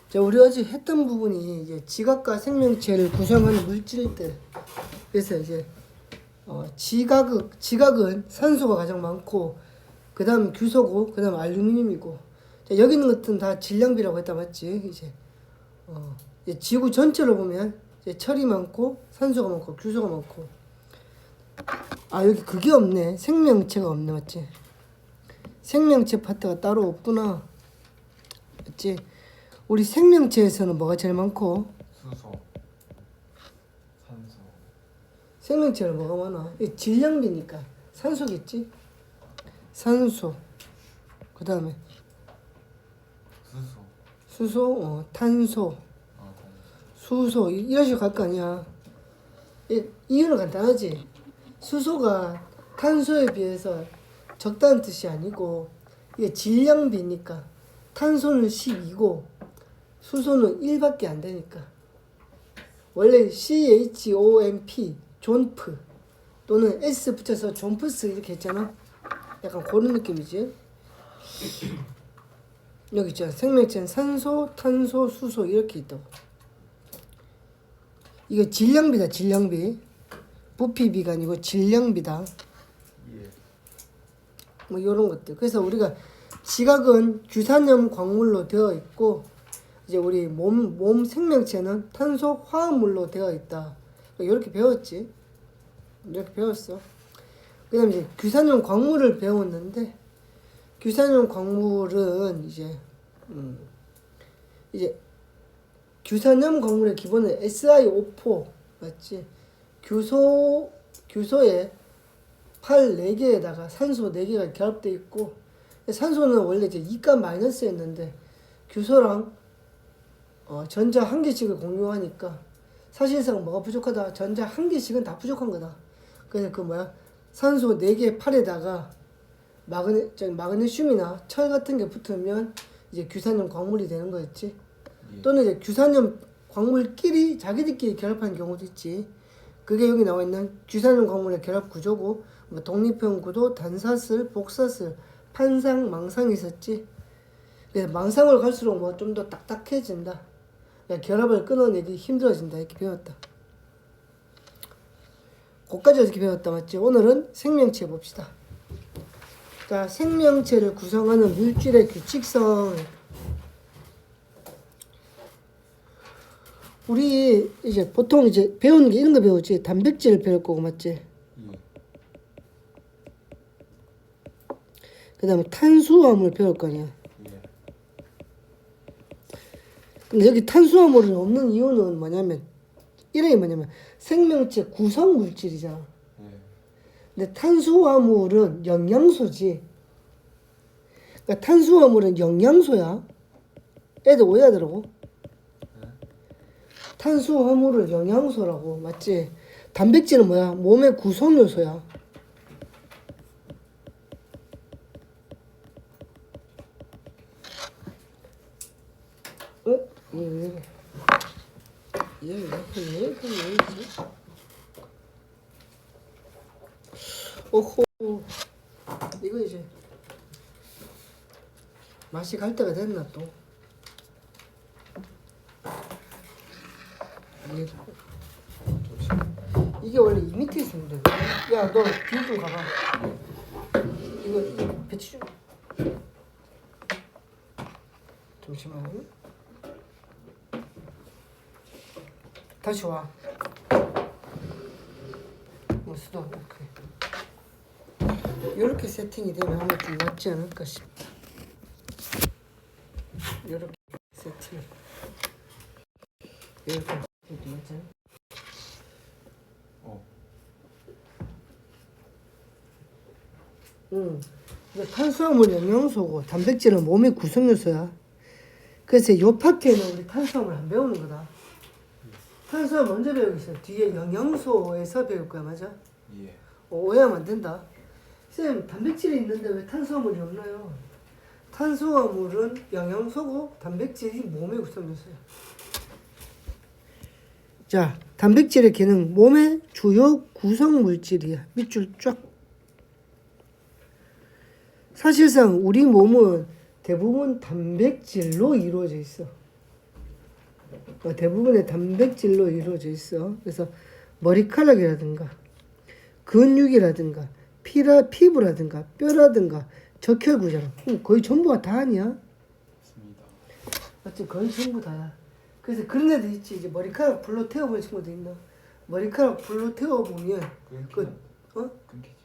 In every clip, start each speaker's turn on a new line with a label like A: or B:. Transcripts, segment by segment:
A: 자, 우리 어제 했던 부분이 이제 지각과 생명체를 구성하는 물질들. 그래서 이제 지각은 산소가 가장 많고, 그 다음 규소고, 그 다음 알루미늄이고. 자, 여기 있는 것들은 다 질량비라고 했다 맞지? 이제 지구 전체로 보면 이제 철이 많고, 산소가 많고, 규소가 많고. 아, 여기 그게 없네. 생명체가 없네 맞지? 생명체 파트가 따로 없구나 맞지? 우리 생명체에서는 뭐가 제일 많고?
B: 수소, 산소,
A: 생명체는 뭐가 많아? 이 질량비니까 산소겠지? 산소. 그 다음에
B: 수소,
A: 수소, 탄소,
B: 탄소.
A: 수소 이런 식으로 갈 거 아니야. 이유는 간단하지. 수소가 탄소에 비해서 적다는 뜻이 아니고 이게 질량비니까 탄소는 12고 수소는 1밖에 안 되니까. 원래 CHOMP 존프 또는 S 붙여서 존프스 이렇게 했잖아. 약간 그런 느낌이지. 여기 있잖아. 생명체는 산소, 탄소, 수소 이렇게 있다고. 이거 질량비다. 질량비. 부피비가 아니고 질량비다.
B: 예.
A: 뭐 이런 것들. 그래서 우리가 지각은 규산염 광물로 되어 있고, 이제 우리 몸 생명체는 탄소 화합물로 되어 있다. 이렇게 배웠지. 이렇게 배웠어. 그다음 이제 규산염 광물을 배웠는데, 규산염 광물은 이제 규산염 광물의 기본은 SiO4 맞지? 규소에 8 4개에다가 산소 4개가 결합되어 있고, 산소는 원래 이제 2가 마이너스였는데 규소랑 전자 1개씩을 공유하니까 사실상 뭐가 부족하다? 전자 1개씩은 다 부족한 거다. 그래서 산소 4개 8에다가 마그네슘이나 철 같은 게 붙으면 이제 규산염 광물이 되는 거였지.
B: 예.
A: 또는 이제 규산염 광물끼리 자기들끼리 결합하는 경우도 있지. 그게 여기 나와 있는 규산염 광물의 결합 구조고, 독립형 구도, 단사슬, 복사슬, 판상, 망상이 있었지. 그래서 망상을 갈수록 좀 더 딱딱해진다. 그러니까 결합을 끊어내기 힘들어진다. 이렇게 배웠다. 거기까지 이렇게 배웠다 맞지? 오늘은 생명체 봅시다. 자, 생명체를 구성하는 물질의 규칙성. 우리 이제 보통 이제 배우는 게 이런 거 배우지. 단백질을 배울 거고 맞지?
B: 예.
A: 그 다음에 탄수화물 배울 거 아니야.
B: 예.
A: 근데 여기 탄수화물은 없는 이유는 뭐냐면, 이름이 뭐냐면 생명체 구성 물질이잖아.
B: 예.
A: 근데 탄수화물은 영양소지. 그러니까 탄수화물은 영양소야. 애들 오해하더라고. 탄수화물을 영양소라고 맞지? 단백질은 뭐야? 몸의 구성요소야. 얘 왜 이러지? 오호, 이거 이제 맛이 갈 때가 됐나 또? 이게 원래 이 밑에 있으면 돼. 야, 너 뒤에 좀 가봐. 이거 배치 좀. 잠시만요. 다시 와. 수도 오케이. 이렇게 세팅이 되면 아마 좀 낫지 않을까 싶다. 이렇게 세팅. 이렇게 낫지 않아? 탄수화물 영양소고 단백질은 몸의 구성요소야. 그래서 이 파트에는 우리 탄수화물 안 배우는 거다. 탄수화물 먼저 배우겠어. 뒤에 영양소에서 배울 거야, 맞아?
B: 예.
A: 오해하면 안 된다. 쌤, 단백질이 있는데 왜 탄수화물이 없나요? 탄수화물은 영양소고 단백질이 몸의 구성요소야. 자, 단백질의 기능, 몸의 주요 구성 물질이야. 밑줄 쫙. 사실상 우리 몸은 대부분 단백질로 이루어져 있어. 대부분의 단백질로 이루어져 있어. 그래서 머리카락이라든가 근육이라든가 피부라든가 뼈라든가 적혈구잖아. 거의 전부가 다 아니야?
B: 맞습니다.
A: 맞지? 거의 전부 다야. 그래서 그런 애들 있지. 이제 머리카락 불로 태워보는 친구도 있나? 머리카락 불로 태워보면
B: 끊기는 끊기지.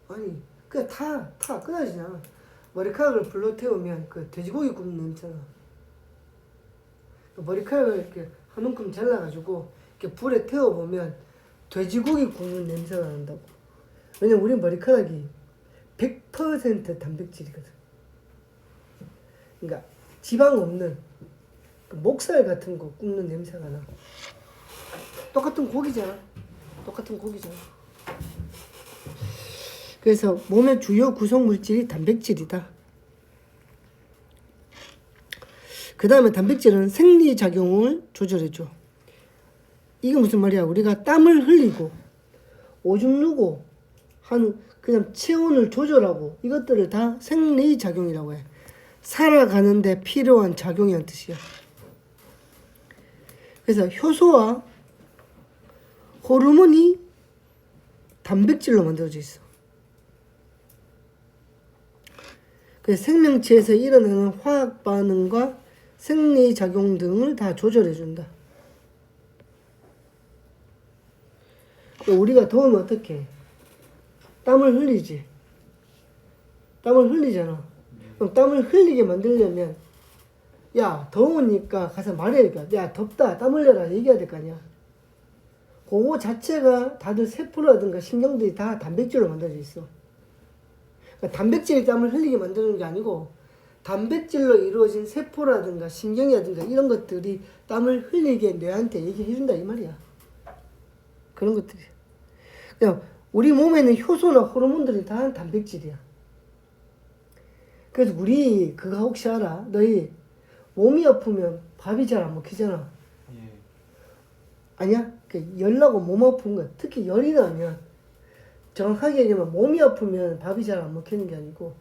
A: 아니 그냥 다 끊어지잖아. 머리카락을 불로 태우면 그 돼지고기 굽는 냄새나. 머리카락을 이렇게 한 움큼 잘라가지고 이렇게 불에 태워보면 돼지고기 굽는 냄새가 난다고. 왜냐면 우리 머리카락이 100% 단백질이거든. 그러니까 지방 없는 그 목살 같은 거 굽는 냄새가 나. 똑같은 고기잖아. 그래서 몸의 주요 구성 물질이 단백질이다. 그 다음에 단백질은 생리작용을 조절해줘. 이게 무슨 말이야? 우리가 땀을 흘리고 오줌 누고 하는 그냥 체온을 조절하고 이것들을 다 생리작용이라고 해. 살아가는데 필요한 작용이란 뜻이야. 그래서 효소와 호르몬이 단백질로 만들어져 있어. 그래서 생명체에서 일어나는 화학 반응과 생리작용 등을 다 조절해준다. 우리가 더우면 어떻게 해? 땀을 흘리지. 땀을 흘리잖아. 그럼 땀을 흘리게 만들려면 야 더우니까 가서 말해야 돼. 야 덥다 땀 흘려라 얘기해야 될 거 아니야. 그거 자체가 다들 세포라든가 신경들이 다 단백질로 만들어져 있어. 그러니까 단백질이 땀을 흘리게 만드는 게 아니고 단백질로 이루어진 세포라든가 신경이라든가 이런 것들이 땀을 흘리게 뇌한테 얘기해 준다 이 말이야. 그런 것들이. 그냥 우리 몸에는 효소나 호르몬들이 다 단백질이야. 그래서 우리 그거 혹시 알아? 너희 몸이 아프면 밥이 잘 안 먹히잖아.
B: 예.
A: 아니야? 열 나고 몸 아픈 거 특히 열이 나면 정확하게 얘기하면 몸이 아프면 밥이 잘 안 먹히는 게 아니고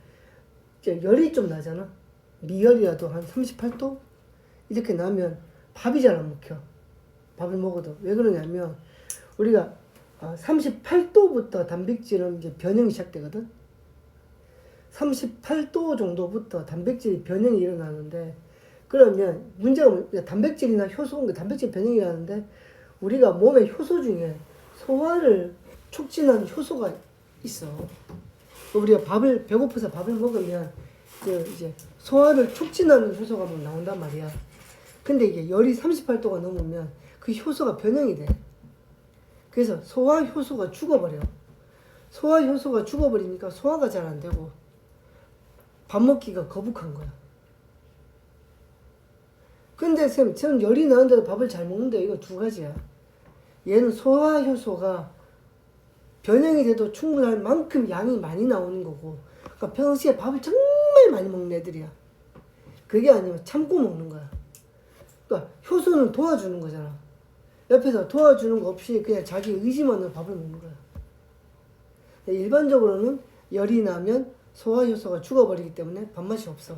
A: 열이 좀 나잖아. 미열이라도 한 38도 이렇게 나면 밥이 잘 안 먹혀. 밥을 먹어도. 왜 그러냐면 우리가 38도부터 단백질은 이제 변형이 시작되거든. 38도 정도부터 단백질 변형이 일어나는데 그러면 문제가 단백질이나 효소, 단백질 변형이 일어나는데 우리가 몸의 효소 중에 소화를 촉진하는 효소가 있어. 우리가 배고파서 밥을 먹으면 이제 소화를 촉진하는 효소가 막 나온단 말이야. 근데 이게 열이 38도가 넘으면 그 효소가 변형이 돼. 그래서 소화 효소가 죽어버려. 소화 효소가 죽어버리니까 소화가 잘 안 되고 밥 먹기가 거북한 거야. 근데 쌤, 저는 열이 나는데도 밥을 잘 먹는데 이거 두 가지야. 얘는 소화 효소가 변형이 돼도 충분할 만큼 양이 많이 나오는 거고, 그러니까 평소에 밥을 정말 많이 먹는 애들이야. 그게 아니면 참고 먹는 거야. 그러니까 효소는 도와주는 거잖아. 옆에서 도와주는 거 없이 그냥 자기 의지만으로 밥을 먹는 거야. 일반적으로는 열이 나면 소화 효소가 죽어버리기 때문에 밥맛이 없어.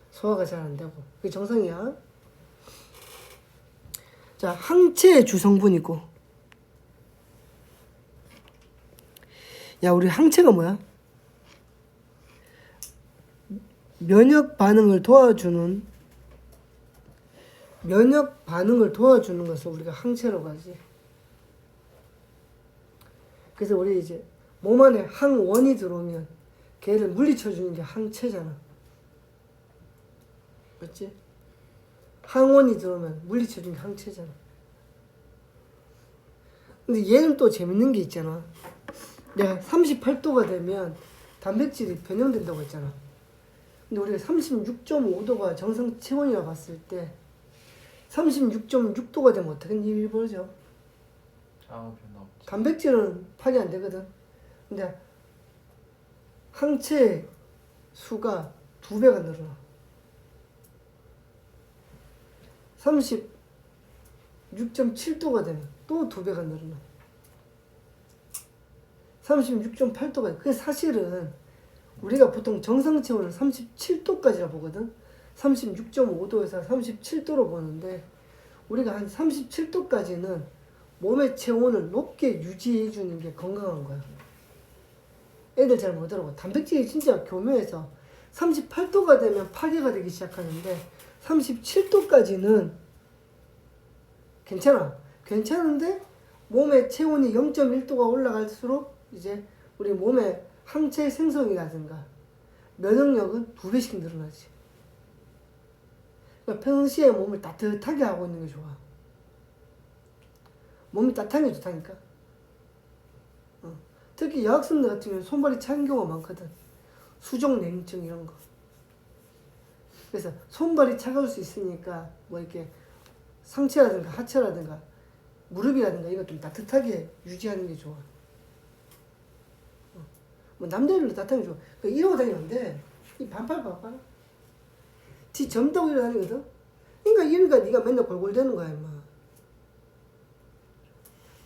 A: 소화가 잘 안 되고. 그게 정상이야. 자, 항체의 주성분이고. 야, 우리 항체가 뭐야? 면역 반응을 도와주는 것을 우리가 항체라고 하지. 그래서 우리 이제 몸 안에 항원이 들어오면 걔를 물리쳐주는 게 항체잖아. 맞지? 항원이 들어오면 물리쳐주는 게 항체잖아. 근데 얘는 또 재밌는 게 있잖아. 내가 38도가 되면 단백질이 변형된다고 했잖아. 근데 우리가 36.5도가 정상 체온이라고 봤을 때 36.6도가 되면 어떻게 일이 벌어져?
B: 아무 변화 없지.
A: 단백질은 파괴 안 되거든. 근데 항체 수가 2배가 늘어나. 36.7도가 되면 또 2배가 늘어나. 36.8도가 돼. 그게 사실은 우리가 보통 정상 체온을 37도까지라 보거든. 36.5도에서 37도로 보는데 우리가 한 37도까지는 몸의 체온을 높게 유지해 주는 게 건강한 거야. 애들 잘 못하라고. 단백질이 진짜 교묘해서 38도가 되면 파괴가 되기 시작하는데 37도까지는 괜찮아. 괜찮은데 몸의 체온이 0.1도가 올라갈수록 이제 우리 몸의 항체 생성이라든가 면역력은 2배씩 늘어나지. 그러니까 평시에 몸을 따뜻하게 하고 있는 게 좋아. 몸이 따뜻한 게 좋다니까. 특히 여학생들 같은 경우는 손발이 찬 경우가 많거든. 수족냉증 이런 거. 그래서 손발이 차가울 수 있으니까 뭐 이렇게 상체라든가 하체라든가 무릎이라든가 이거 좀 따뜻하게 유지하는 게 좋아. 뭐 남자들도 따뜻한 게 좋아. 그러니까 이러고 다니면 안 돼. 이 반팔 봐봐. 지 젊다고 일어나거든. 그러니까 네가 맨날 골골대는 거야 임마.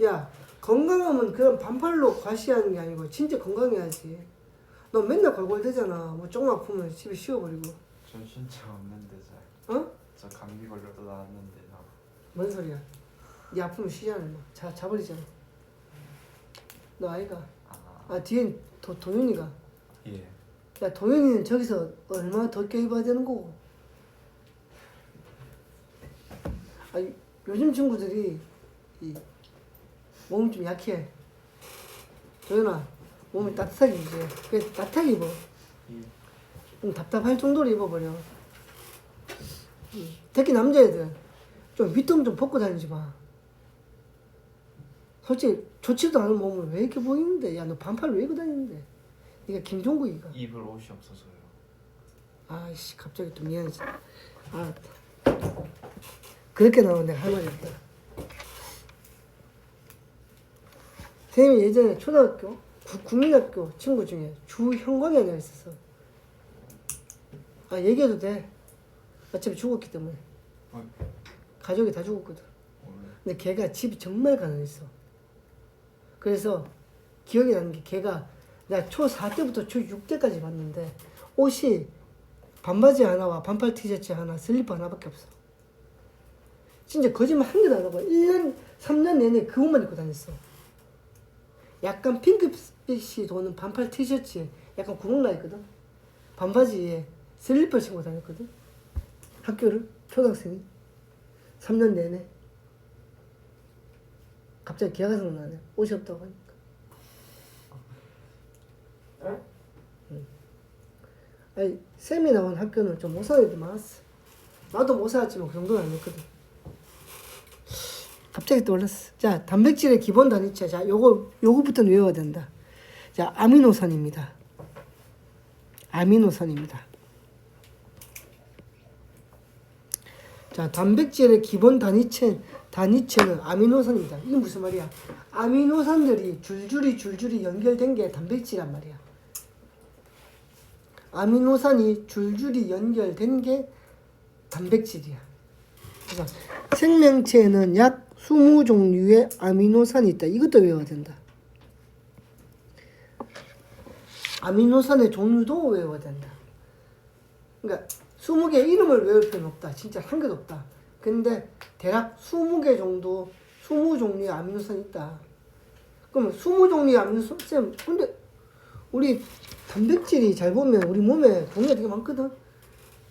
A: 야 건강하면 그런 반팔로 과시하는 게 아니고 진짜 건강해야지. 너 맨날 골골대잖아. 뭐 조금 아프면 집에 쉬어버리고.
B: 전 신체 없는데 잘.
A: 어?
B: 저 감기 걸려도 나았는데 나.
A: 뭔 소리야? 네 아프면 쉬잖아 임마. 자버리잖아. 너 아이가. 아 뒤엔 도윤이가.
B: 예.
A: 야 도윤이는 저기서 얼마나 더 껴입어야 되는 거고. 아 요즘 친구들이 이 몸이 좀 약해. 도윤아 몸을 따뜻하게 입어. 그래 따뜻하게 입어.
B: 예.
A: 좀 답답할 정도로 입어버려. 특히 남자애들 좀 밑동 좀 벗고 다니지 마. 솔직히 좋지도 않은 몸을 왜 이렇게 보이는데? 야 너 반팔 왜 입고 다니는데? 네가 김종국이가.
B: 입을 옷이 없어서요.
A: 아이씨 갑자기 또 미안해져. 알았다. 그렇게 나오면 내가 할 말이 없다. 선생님이 예전에 초등학교 국민학교 친구 중에 주형광이 하나 있었어. 아 얘기해도 돼. 어차피 죽었기 때문에. 가족이 다 죽었거든. 근데 걔가 집이 정말 가난했어. 그래서 기억이 나는 게 걔가 내가 초4 때부터 초6 때까지 봤는데 옷이 반바지 하나와 반팔 티셔츠 하나 슬리퍼 하나밖에 없어. 진짜 거짓말 한 개도 안 하고 1년 3년 내내 그 옷만 입고 다녔어. 약간 핑크빛이 도는 반팔 티셔츠에 약간 구멍 나 있거든. 반바지에 슬리퍼 신고 다녔거든. 학교를 초등학생이 3년 내내. 갑자기 기회가 생각나네. 옷이 없다고 하니까. 아니 쌤이 나온 학교는 좀 못 사는 애들 많았어. 나도 못 살았지만 그 정도는 아니었거든. 갑자기 떠올랐어. 자, 단백질의 기본 단위체. 자, 요거부터는 외워야 된다. 자, 아미노산입니다. 아미노산입니다. 자, 단백질의 기본 단위체는 아미노산입니다. 이게 무슨 말이야? 아미노산들이 줄줄이 연결된 게 단백질이란 말이야. 아미노산이 줄줄이 연결된 게 단백질이야. 그래서 생명체에는 약 20종류의 아미노산이 있다. 이것도 외워야 된다. 아미노산의 종류도 외워야 된다. 그러니까 20개 이름을 외울 필요는 없다. 진짜 한 개도 없다. 근데 대략 20개 정도 20종류의 아미노산이 있다. 그럼 20종류의 아미노산 쌤 근데 우리 단백질이 잘 보면 우리 몸에 종류가 되게 많거든.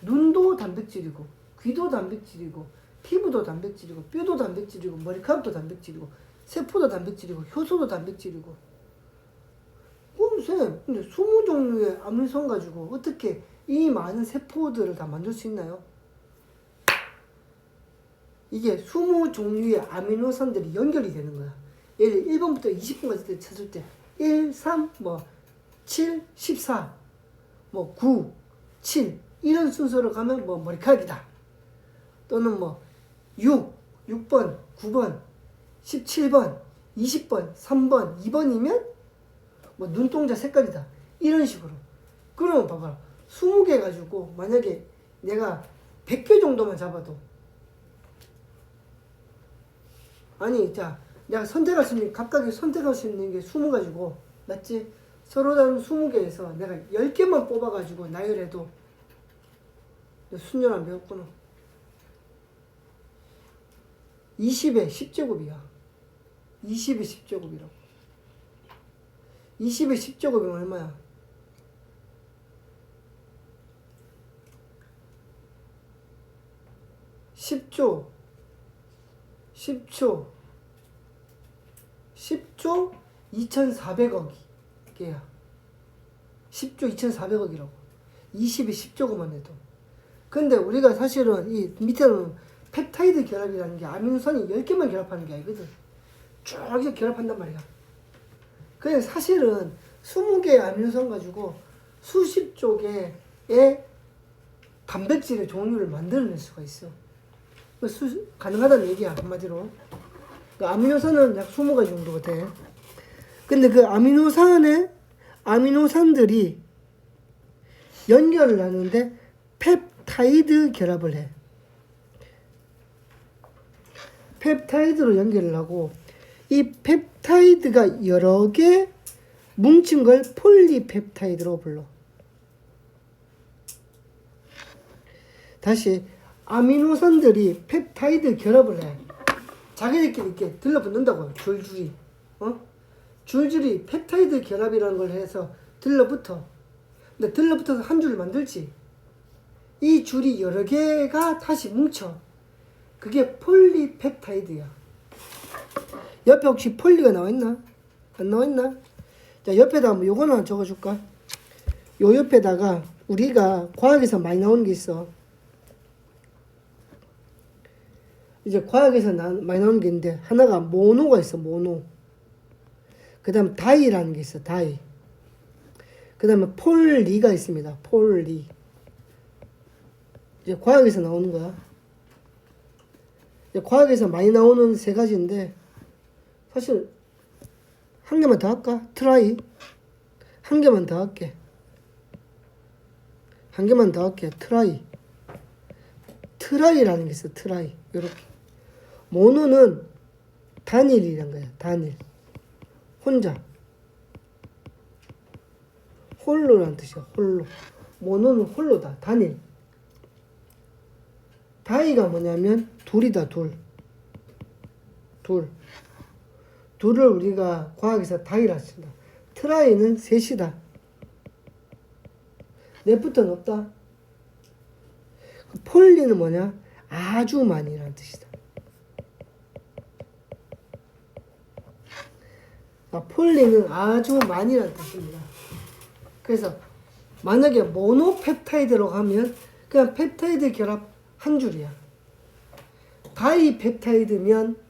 A: 눈도 단백질이고 귀도 단백질이고 피부도 단백질이고 뼈도 단백질이고 머리카락도 단백질이고 세포도 단백질이고 효소도 단백질이고. 그럼 쌤 근데 20종류의 아미노산 가지고 어떻게 이 많은 세포들을 다 만들 수 있나요? 이게 20종류의 아미노산들이 연결이 되는 거야. 예를 1번부터 20번까지 찾을 때 1, 3, 7, 14, 9, 7 이런 순서로 가면 머리카락이다. 또는 6, 6번, 9번, 17번, 20번, 3번, 2번이면 눈동자 색깔이다. 이런 식으로. 그러면 봐봐라. 20개 가지고 만약에 내가 100개 정도만 잡아도 아니 자 내가 선택할 수 있는 각각이 선택할 수 있는 게 20 가지고 맞지? 서로 다른 20개에서 내가 10개만 뽑아 가지고 나열해도 순열 안 배웠구나. 20의 10제곱이야. 20의 10제곱이라고. 20의 10제곱이면 얼마야? 10조 2,400억 개야. 10조 2,400억이라고. 20의 10조고만 해도. 근데 우리가 사실은 이 밑에는 펩타이드 결합이라는 게 아미노산이 10개만 결합하는 게 아니거든. 쭉 이렇게 결합한단 말이야. 그냥 사실은 20개의 아미노산 가지고 수십 조 개의 단백질의 종류를 만들어낼 수가 있어. 가능하다는 얘기야, 한마디로. 그 아미노산은 약 20가지 정도가 돼. 근데 그 아미노산들이 연결을 하는데 펩타이드 결합을 해. 펩타이드로 연결을 하고, 이 펩타이드가 여러 개 뭉친 걸 폴리펩타이드로 불러. 다시 아미노산들이 펩타이드 결합을 해. 자기들끼리 이렇게 들러붙는다고. 줄줄이. 줄줄이 펩타이드 결합이라는 걸 해서 들러붙어. 근데 들러붙어서 한 줄을 만들지. 이 줄이 여러 개가 다시 뭉쳐. 그게 폴리펩타이드야. 옆에 혹시 폴리가 나와있나? 안 나와있나? 자, 옆에다 한번 요거 하나 적어줄까? 요 옆에다가 우리가 과학에서 많이 나오는 게 있어. 이제 과학에서 많이 나오는 게 있는데, 하나가 모노가 있어, 모노. 그 다음 다이라는 게 있어, 다이. 그 다음에 폴리가 있습니다, 폴리. 이제 과학에서 나오는 거야. 이제 과학에서 많이 나오는 세 가지인데, 사실 한 개만 더 할까? 트라이. 한 개만 더 할게. 한 개만 더 할게. 트라이. 트라이라는 게 있어, 트라이. 요렇게. 모노는 단일이란 거야, 단일. 혼자. 홀로라는 뜻이야, 홀로. 모노는 홀로다, 단일. 다이가 뭐냐면 둘이다, 둘. 둘을 우리가 과학에서 다이라 쓴다. 트라이는 셋이다. 넷부터는 없다. 폴리는 뭐냐? 아주 많이라는 뜻이다. 폴리는 아주 많이라는 뜻입니다. 그래서 만약에 모노펩타이드라고 하면 그냥 펩타이드 결합 한 줄이야. 다이펩타이드면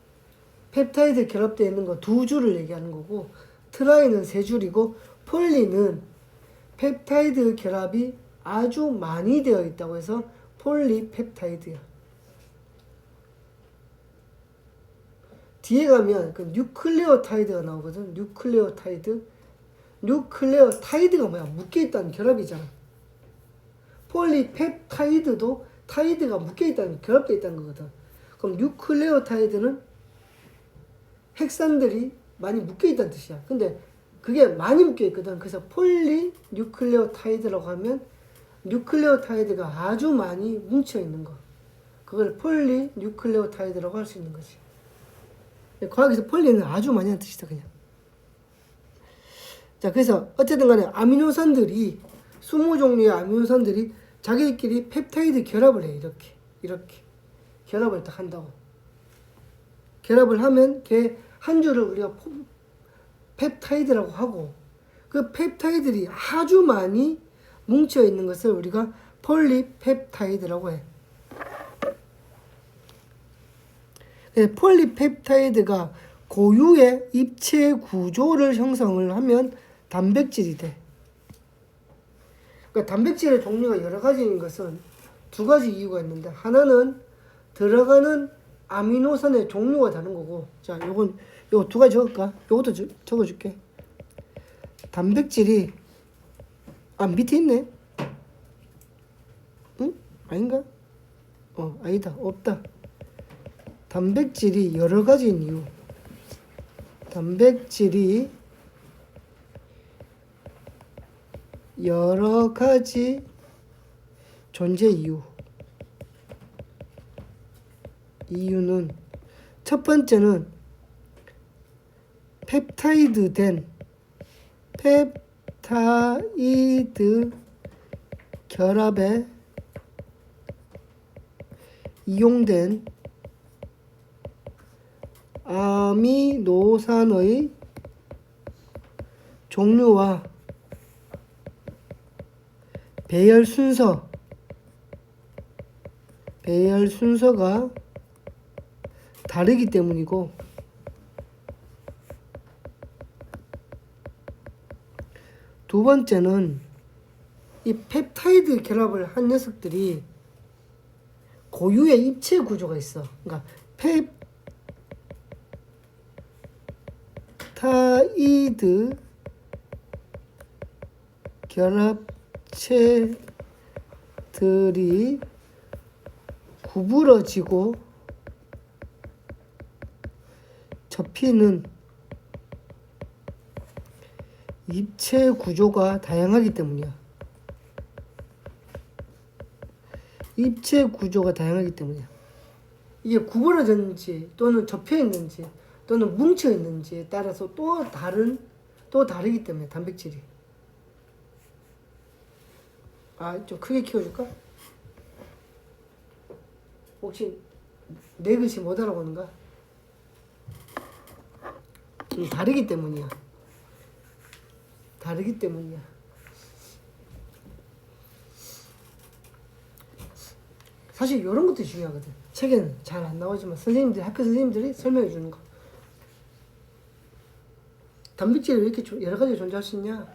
A: 펩타이드 결합되어 있는 거 두 줄을 얘기하는 거고, 트라이는 세 줄이고, 폴리는 펩타이드 결합이 아주 많이 되어 있다고 해서 폴리펩타이드야. 뒤에 가면 그 뉴클레오타이드가 나오거든. 뉴클레오타이드가 뭐야? 묶여있다는 결합이잖아. 폴리펩타이드도 타이드가 묶여있다는, 결합되어 있다는 거거든. 그럼 뉴클레오타이드는 핵산들이 많이 묶여있다는 뜻이야. 근데 그게 많이 묶여있거든. 그래서 폴리뉴클레오타이드라고 하면 뉴클레오타이드가 아주 많이 뭉쳐있는 거. 그걸 폴리뉴클레오타이드라고 할 수 있는 거지. 과학에서 폴리는 아주 많이 하는 뜻이다, 그냥. 자, 그래서 어쨌든 간에 아미노산들이, 20종류의 아미노산들이 자기들끼리 펩타이드 결합을 해. 이렇게 결합을 딱 한다고. 결합을 하면 걔 한 줄을 우리가 펩타이드라고 하고, 그 펩타이드들이 아주 많이 뭉쳐 있는 것을 우리가 폴리펩타이드라고 해. 폴리펩타이드가 고유의 입체 구조를 형성을 하면 단백질이 돼. 그러니까 단백질의 종류가 여러 가지인 것은 두 가지 이유가 있는데, 하나는 들어가는 아미노산의 종류가 다른 거고, 자, 요거 두 가지 적을까? 요것도 적어줄게. 단백질이, 밑에 있네? 응? 아닌가? 아니다. 없다. 단백질이 여러 가지인 이유. 단백질이 여러 가지 존재 이유. 이유는 첫 번째는 펩타이드 결합에 이용된 아미노산의 종류와 배열 순서가 다르기 때문이고, 두 번째는 이 펩타이드 결합을 한 녀석들이 고유의 입체 구조가 있어. 그러니까 펩타이드 결합체들이 구부러지고 접히는 입체 구조가 다양하기 때문이야. 입체 구조가 다양하기 때문이야. 이게 구부러졌는지 또는 접혀 있는지 또는 뭉쳐 있는지에 따라서 또 다르기 때문에 단백질이. 좀 크게 키워줄까? 혹시 내 글씨 못 알아보는가? 다르기 때문이야. 사실 이런 것도 중요하거든. 책에는 잘 안 나오지만 학교 선생님들이 설명해 주는 거. 단백질이 왜 이렇게 여러 가지 존재할 수 있냐?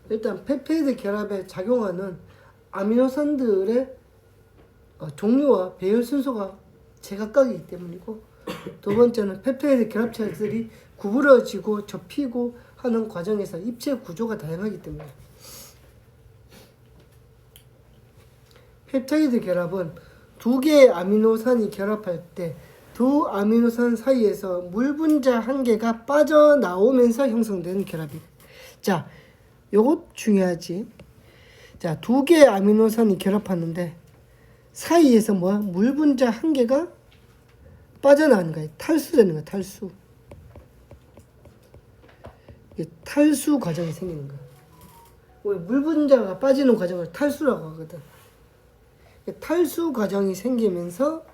A: 일단 펩타이드 결합에 작용하는 아미노산들의 종류와 배열 순서가 제각각이기 때문이고, 두 번째는 펩타이드 결합체들이 구부러지고 접히고 하는 과정에서 입체 구조가 다양하기 때문에. 펩타이드 결합은 두 개의 아미노산이 결합할 때 두 아미노산 사이에서 물 분자 한 개가 빠져나오면서 형성되는 결합이. 자, 요것 중요하지. 자, 두 개의 아미노산이 결합하는데 사이에서 물 분자 한 개가 빠져나가는 거야. 탈수되는 거야. 탈수 과정이 생기는 거야. 왜 물 분자가 빠지는 과정을 탈수라고 하거든. 탈수 과정이 생기면서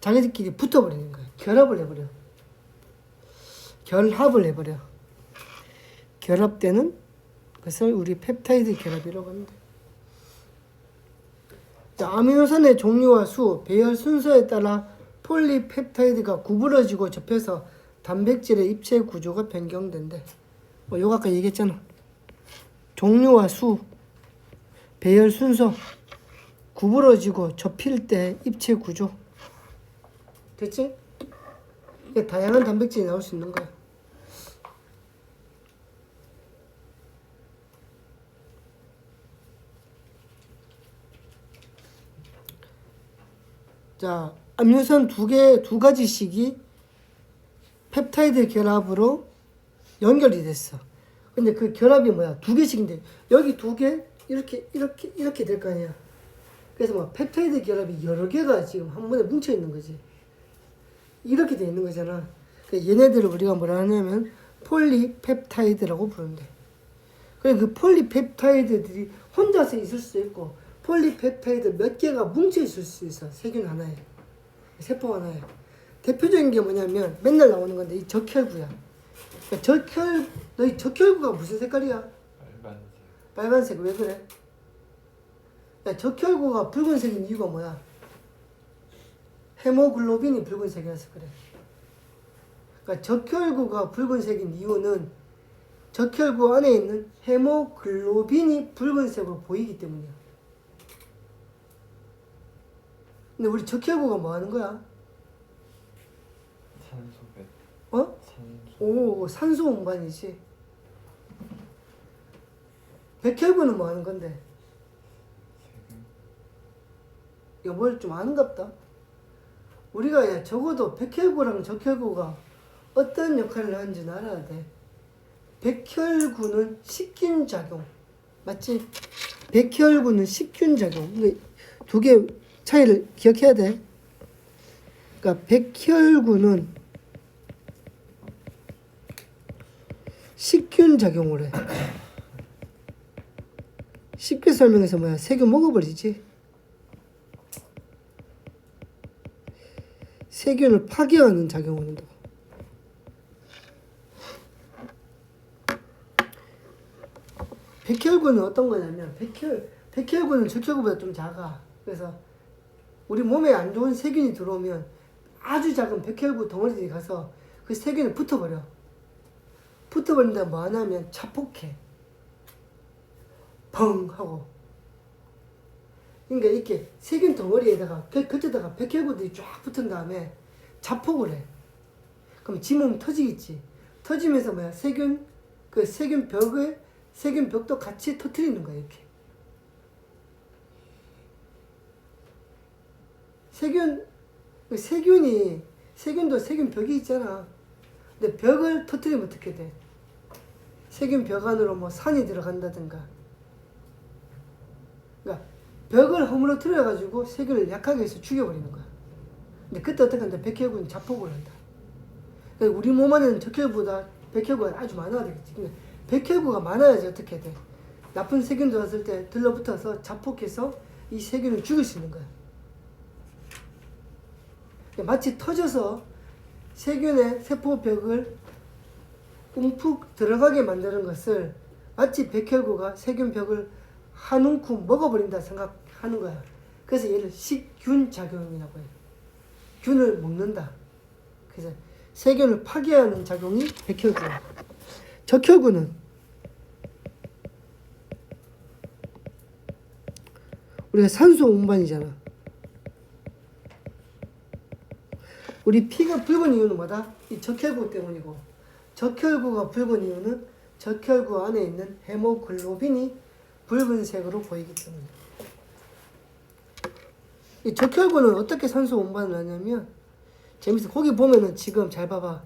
A: 자기들끼리 붙어버리는 거야. 결합을 해버려. 결합되는 것을 우리 펩타이드 결합이라고 합니다. 자, 아미노산의 종류와 수, 배열 순서에 따라 폴리펩타이드가 구부러지고 접혀서 단백질의 입체 구조가 변경된대. 요거 아까 얘기했잖아. 종류와 수, 배열 순서, 구부러지고 접힐 때 입체 구조. 됐지? 다양한 단백질이 나올 수 있는 거야. 자, 아미노산 두 가지씩이 펩타이드 결합으로 연결이 됐어. 근데 그 결합이 두 개씩인데, 여기 두 개, 이렇게 될 거 아니야. 그래서 펩타이드 결합이 여러 개가 지금 한 번에 뭉쳐 있는 거지. 이렇게 돼 있는 거잖아. 얘네들을 우리가 뭐라 하냐면 폴리펩타이드라고 부른대. 그 폴리펩타이드들이 혼자서 있을 수 있고, 폴리펩타이드 몇 개가 뭉쳐 있을 수 있어. 세균 하나에, 세포 하나에. 대표적인 게 뭐냐면 맨날 나오는 건데 이 적혈구야. 너희 적혈구가 무슨 색깔이야? 빨간색. 왜 그래? 적혈구가 붉은색인 이유가 뭐야? 헤모글로빈이 붉은색이라서 그래. 그러니까 적혈구가 붉은색인 이유는 적혈구 안에 있는 헤모글로빈이 붉은색으로 보이기 때문이야. 근데 우리 적혈구가 뭐 하는 거야? 산소 운반이지. 백혈구는 뭐 하는 건데? 이거 뭘 좀 아는갑다. 우리가 적어도 백혈구랑 적혈구가 어떤 역할을 하는지는 알아야 돼. 백혈구는 식균 작용. 맞지? 백혈구는 식균 작용. 두 개 차이를 기억해야 돼. 그러니까 백혈구는 식균 작용을 해. 쉽게 설명해서 뭐야? 세균 먹어버리지. 세균을 파괴하는 작용을 한다고. 백혈구는 어떤 거냐면 백혈구는 적혈구보다 좀 작아. 그래서 우리 몸에 안 좋은 세균이 들어오면 아주 작은 백혈구 덩어리들이 가서 그 세균을 붙어버려. 붙어버린다 뭐 하냐면 자폭해. 펑 하고. 그러니까 이렇게 세균 덩어리에다가 겉에다가 백혈구들이 쫙 붙은 다음에 자폭을 해. 그럼 지 몸 터지겠지. 터지면서 뭐야? 그 세균벽도 같이 터트리는 거야, 이렇게. 세균도 세균벽이 있잖아. 근데 벽을 터트리면 어떻게 돼? 세균벽 안으로 뭐 산이 들어간다든가. 그러니까 벽을 허물어뜨려가지고 세균을 약하게 해서 죽여버리는 거야. 근데 그때 어떻게 한다? 백혈구는 자폭을 한다. 그러니까 우리 몸 안에는 적혈구보다 백혈구가 아주 많아야 되겠지. 근데 백혈구가 많아야지 어떻게 돼? 나쁜 세균 들어왔을 때 들러붙어서 자폭해서 이 세균을 죽일 수 있는 거야. 마치 터져서 세균의 세포벽을 움푹 들어가게 만드는 것을 마치 백혈구가 세균벽을 한 움큼 먹어버린다 생각하는 거야. 그래서 얘를 식균 작용이라고 해. 균을 먹는다. 그래서 세균을 파괴하는 작용이 백혈구야. 적혈구는 우리가 산소 운반이잖아. 우리 피가 붉은 이유는 뭐다? 이 적혈구 때문이고, 적혈구가 붉은 이유는 적혈구 안에 있는 헤모글로빈이 붉은색으로 보이기 때문이야. 이 적혈구는 어떻게 산소 운반을 하냐면, 재밌어. 거기 보면은 지금 잘 봐봐.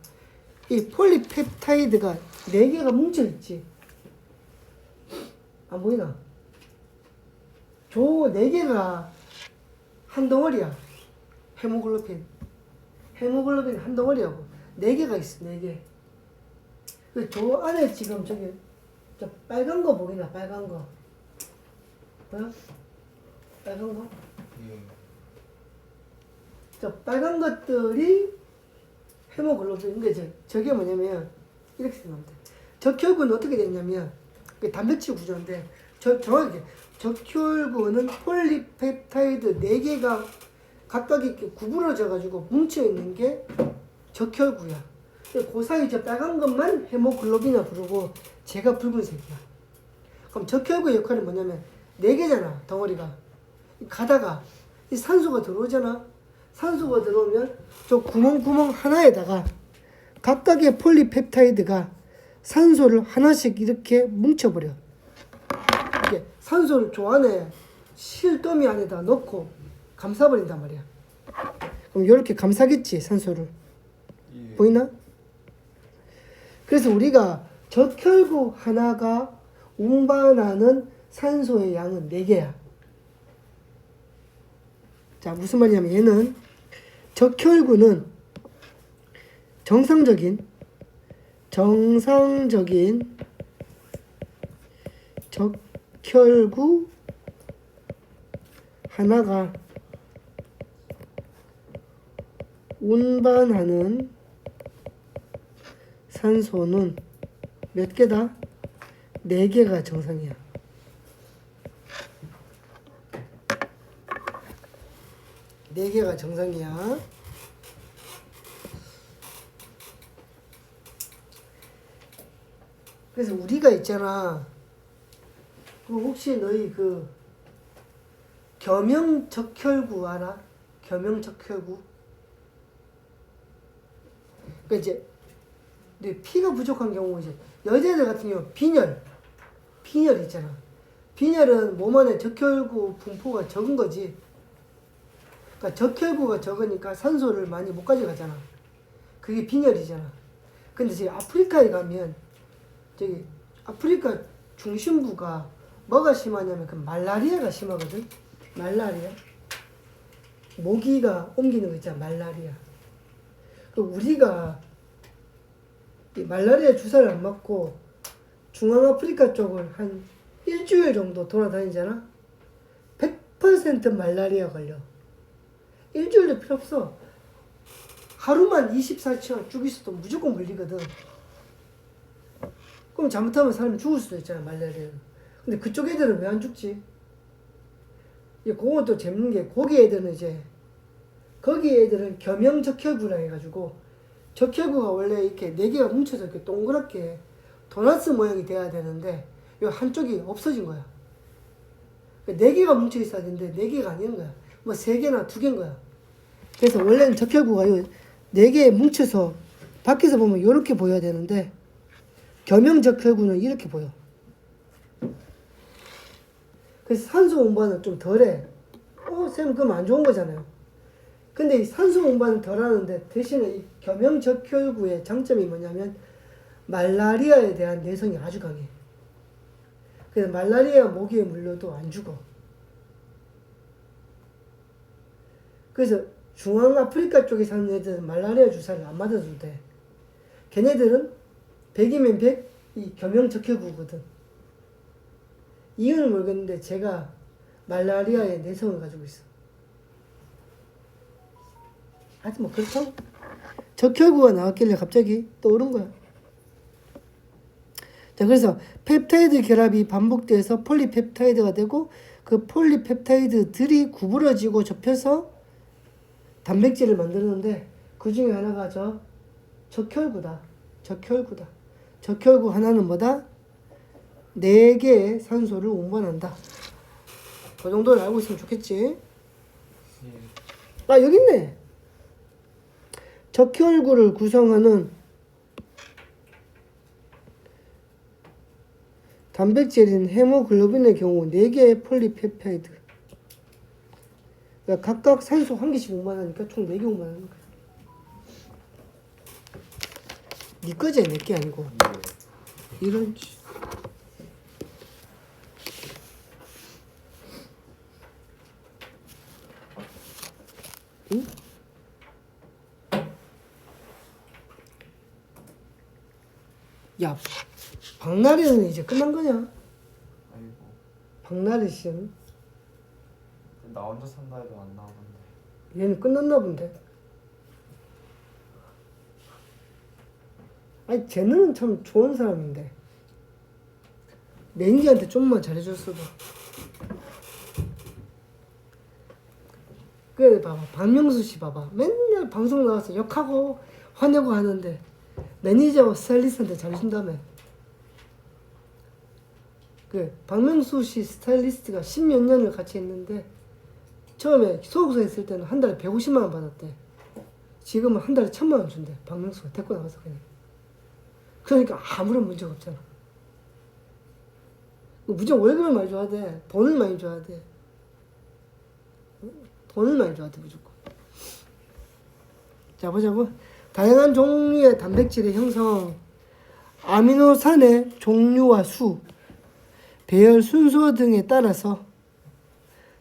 A: 이 폴리펩타이드가 4개가 뭉쳐있지. 안 보이나? 저 4개가 한 덩어리야. 헤모글로빈 한 덩어리하고 4개가 있어. 4개. 저 안에 지금 저 빨간 거 보이나? 빨간 거. 뭐야? 빨간 거?
B: 예.
A: 저 빨간 것들이 헤모글로빈. 그러니까 저게 뭐냐면 이렇게 생각하면 돼. 적혈구는 어떻게 되냐면 단백질 구조인데 정확하게 적혈구는 폴리펩타이드 4개가 각각 이렇게 구부러져 가지고 뭉쳐 있는 게 적혈구야. 그 사이 저 빨간 것만 헤모글로빈이라 부르고 쟤가 붉은색이야. 그럼 적혈구의 역할이 뭐냐면 4개잖아, 덩어리가. 가다가 이 산소가 들어오잖아. 산소가 들어오면 저 구멍 하나에다가 각각의 폴리펩타이드가 산소를 하나씩 이렇게 뭉쳐버려. 이렇게 산소를 저 안에 실더미 안에다 넣고 감싸버린단 말이야. 그럼 이렇게 감싸겠지, 산소를.
B: 예.
A: 보이나? 그래서 우리가 적혈구 하나가 운반하는 산소의 양은 4개야. 자, 무슨 말이냐면 얘는 적혈구는 정상적인 적혈구 하나가 운반하는 산소는 몇 개다? 4개가 정상이야. 네 개가 정상이야. 그래서 우리가 있잖아. 혹시 너희 그 겸용적혈구 알아? 겸용적혈구? 그러니까 이제 피가 부족한 경우 이제 여자들 같은 경우 빈혈 있잖아. 빈혈은 몸 안에 적혈구 분포가 적은 거지. 그러니까 적혈구가 적으니까 산소를 많이 못 가져가잖아. 그게 빈혈이잖아. 근데 지금 아프리카에 가면 저기 아프리카 중심부가 뭐가 심하냐면 그 말라리아가 심하거든. 말라리아. 모기가 옮기는 거 있잖아, 말라리아. 그 우리가 이 말라리아 주사를 안 맞고 중앙아프리카 쪽을 한 일주일 정도 돌아다니잖아? 100% 말라리아 걸려. 일주일도 필요 없어. 하루만 24시간 쭉 있어도 무조건 걸리거든. 그럼 잘못하면 사람이 죽을 수도 있잖아, 말라리아. 근데 그쪽 애들은 왜 안 죽지? 그건 또 재밌는 게, 거기 애들은 이제, 거기 애들은 겸형적혈구라 해가지고, 적혈구가 원래 이렇게 네 개가 뭉쳐서 이렇게 동그랗게 도넛 모양이 돼야 되는데, 이 한쪽이 없어진 거야. 네 개가 뭉쳐 있어야 되는데, 네 개가 아닌 거야. 뭐 세 개나 두 개인 거야. 그래서 원래는 적혈구가 네 개에 뭉쳐서, 밖에서 보면 이렇게 보여야 되는데, 겸형적혈구는 이렇게 보여. 그래서 산소 운반은 좀 덜해. 쌤, 그럼 안 좋은 거잖아요. 근데 이 산소 운반은 덜 하는데, 대신에 이 겸형적혈구의 장점이 뭐냐면, 말라리아에 대한 내성이 아주 강해. 그래서 말라리아 모기에 물려도 안 죽어. 그래서 중앙아프리카 쪽에 사는 애들은 말라리아 주사를 안 맞아도 돼. 걔네들은 100이면 100, 이 겸형적혈구거든. 이유는 모르겠는데 제가 말라리아의 내성을 가지고 있어. 하여튼 뭐 그렇다고. 적혈구가 나왔길래 갑자기 떠오른 거야. 자, 그래서 펩타이드 결합이 반복돼서 폴리펩타이드가 되고, 그 폴리펩타이드들이 구부러지고 접혀서 단백질을 만드는데, 그 중에 하나가 적혈구다. 적혈구 하나는 뭐다? 4개의 산소를 운반한다. 그 정도를 알고 있으면 좋겠지. 아, 여기 있네. 적혈구를 구성하는 단백질인 헤모글로빈의 경우 4개의 폴리펩타이드. 그러니까 각각 산소 1개씩 운반하니까 총 4개 운반하는 거야. 네 거지, 내게 아니고. 이런. 응? 야, 박나래는 이제 끝난 거냐?
B: 아이고.
A: 박나래 씨는?
B: 나 혼자 산다 해도 안 나오는데.
A: 얘는 끝났나 본데. 아니, 쟤는 참 좋은 사람인데. 매니저한테 좀만 잘해줬어도. 그래, 봐봐. 박명수 씨 봐봐. 맨날 방송 나와서 욕하고 화내고 하는데 매니저하고 스타일리스트한테 잘해준다며. 그 박명수 씨 스타일리스트가 10몇 년을 같이 했는데, 처음에 소속사 했을 때는 한 달에 150만 원 받았대. 지금은 한 달에 1,000만 원 준대. 박명수가 데리고 나가서 그냥. 그러니까 아무런 문제가 없잖아. 무조건 월급을 많이 줘야 돼. 돈을 많이 줘야 돼. 돈을 많이 줘야 돼, 무조건. 자, 보자고. 다양한 종류의 단백질의 형성, 아미노산의 종류와 수, 배열 순서 등에 따라서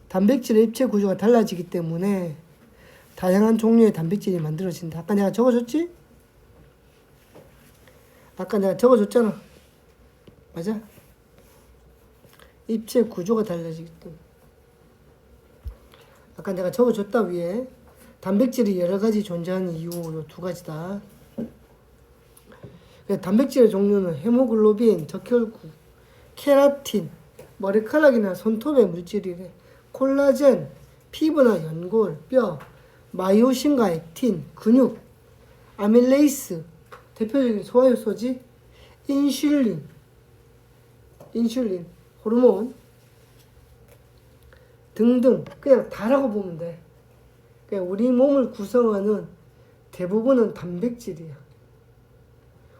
A: 단백질의 입체 구조가 달라지기 때문에 다양한 종류의 단백질이 만들어진다. 아까 내가 적어줬지? 아까 내가 적어줬잖아. 맞아? 입체 구조가 달라지기 때문에. 아까 내가 적어줬다, 위에. 단백질이 여러 가지 존재하는 이유, 요 2가지다. 단백질의 종류는 헤모글로빈, 적혈구, 케라틴, 머리카락이나 손톱의 물질이래. 콜라겐, 피부나 연골, 뼈, 마이오신과 액틴, 근육, 아밀레이스, 대표적인 소화효소지, 인슐린, 호르몬 등등. 그냥 다라고 보면 돼. 그냥 우리 몸을 구성하는 대부분은 단백질이야.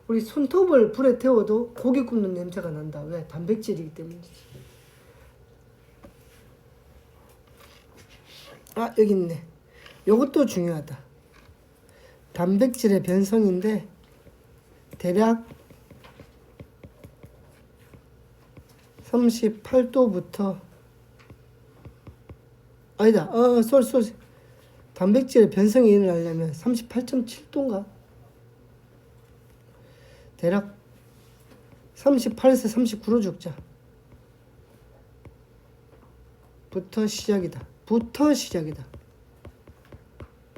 A: 우리 손톱을 불에 태워도 고기 굽는 냄새가 난다. 왜? 단백질이기 때문이지. 아, 여기 있네. 요것도 중요하다. 단백질의 변성인데 대략 38도부터 아니다. 쏠. 단백질의 변성이 일어나려면 38.7도인가? 대략 38에서 39로 죽자. 부터 시작이다.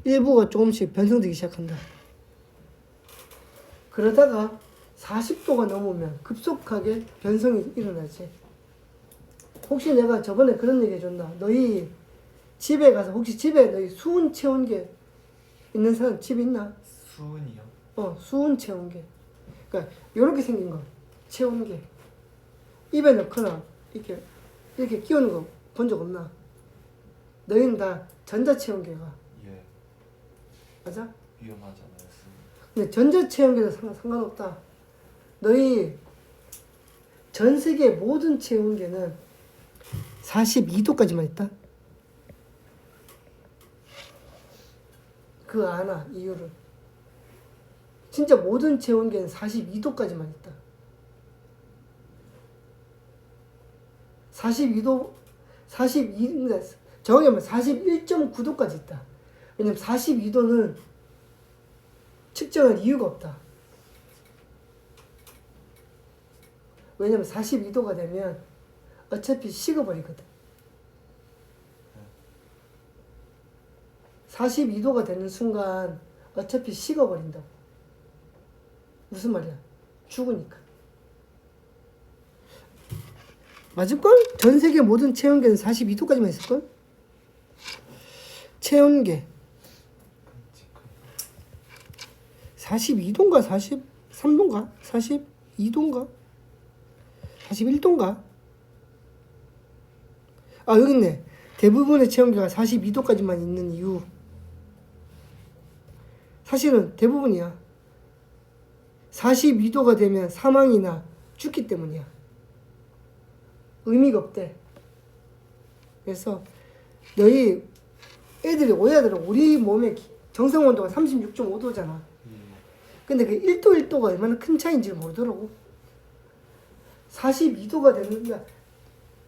A: 일부가 조금씩 변성되기 시작한다. 그러다가 40도가 넘으면 급속하게 변성이 일어나지. 혹시 내가 저번에 그런 얘기 해줬나? 너희 집에 가서 혹시 집에 너희 수은 체온계 있는 사람 집 있나?
B: 수은이요?
A: 수은 체온계. 그러니까 이렇게 생긴 거 체온계. 입에 넣거나 이렇게 끼우는 거 본 적 없나? 너희는 다 전자체온계가.
B: 예.
A: 맞아?
B: 위험하잖아요. 수은.
A: 근데 전자체온계도 상관없다. 너희 전 세계 모든 체온계는 42도까지만 있다. 그거 아나 이유를. 진짜 모든 체온계는 42도까지만 있다. 정확히 하면 41.9도까지 있다. 왜냐면 42도는 측정할 이유가 없다. 왜냐면 42도가 되면 어차피 식어버리거든. 42도가 되는 순간 어차피 식어버린다고. 무슨 말이야? 죽으니까. 맞을걸? 전 세계 모든 체온계는 42도까지만 있을걸? 체온계 42도인가 43도인가 42도인가 41도인가? 아 여기 있네. 대부분의 체온계가 42도까지만 있는 이유. 사실은 대부분이야. 42도가 되면 사망이나 죽기 때문이야. 의미가 없대. 그래서 너희 애들이 오해하더라. 우리 몸의 정상 온도가 36.5도잖아. 근데 그 1도 1도가 얼마나 큰 차이인지 모르더라고. 42도가 되는,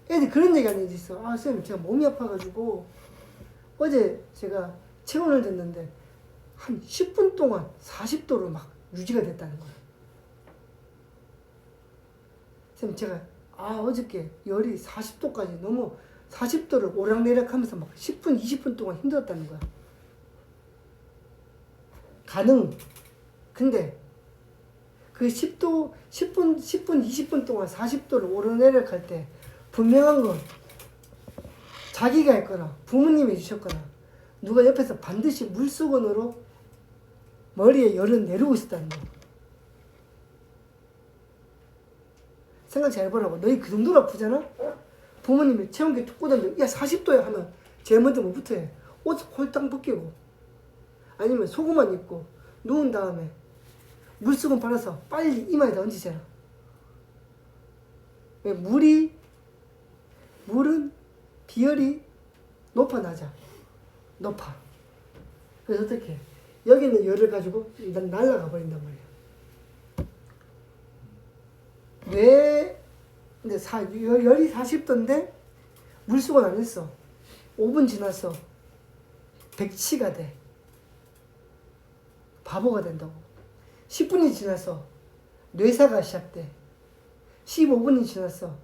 A: 애들이 그런 얘기 하는 게 있어. 아, 선생님, 제가 몸이 아파가지고 어제 제가 체온을 쟀는데 한 10분 동안 40도로 막 유지가 됐다는 거야. 선생님, 제가 어저께 열이 40도까지 넘어 40도를 오락내락 하면서 막 10분, 20분 동안 힘들었다는 거야. 가능. 근데 그 10분, 20분 동안 40도를 오르내락 할 때 분명한 건 자기가 했거나 부모님이 해주셨거나 누가 옆에서 반드시 물수건으로 머리에 열을 내리고 있었다는 거. 생각 잘 해보라고. 너희 그 정도로 아프잖아? 부모님이 체온계 툭 꽂았는데 야 40도야 하면 제일 먼저 뭐부터 해? 옷 홀딱 벗기고 아니면 속옷만 입고 누운 다음에 물수건 빨아서 빨리 이마에다 얹으잖아. 왜? 물은 비열이 높아 낮아? 높아. 그래서 어떻게 해? 여기 있는 열을 가지고 날아가 버린단 말이야. 왜? 근데 열이 40도인데 물수건 안 했어. 5분 지났어. 백치가 돼. 바보가 된다고. 10분이 지나서 뇌사가 시작돼. 15분이 지났어.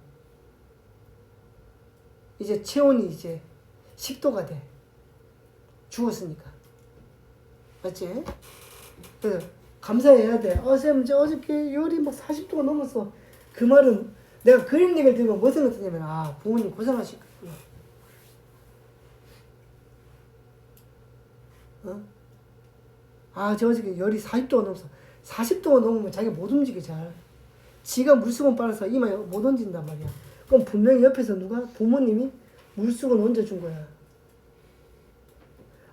A: 이제 체온이 이제 10도가 돼. 죽었으니까. 맞지? 그래서 감사해야 돼. 쌤, 어저께 열이 막 40도가 넘었어. 그 말은 내가 그런 얘기를 들으면 뭐 생각하냐면 부모님 고생하시겠구나. 저 어저께 열이 40도가 넘었어. 40도가 넘으면 자기가 못 움직여 잘. 지가 물수건 빨아서 이마에 못 얹는단 말이야. 그럼 분명히 옆에서 누가? 부모님이 물수건 얹어준 거야.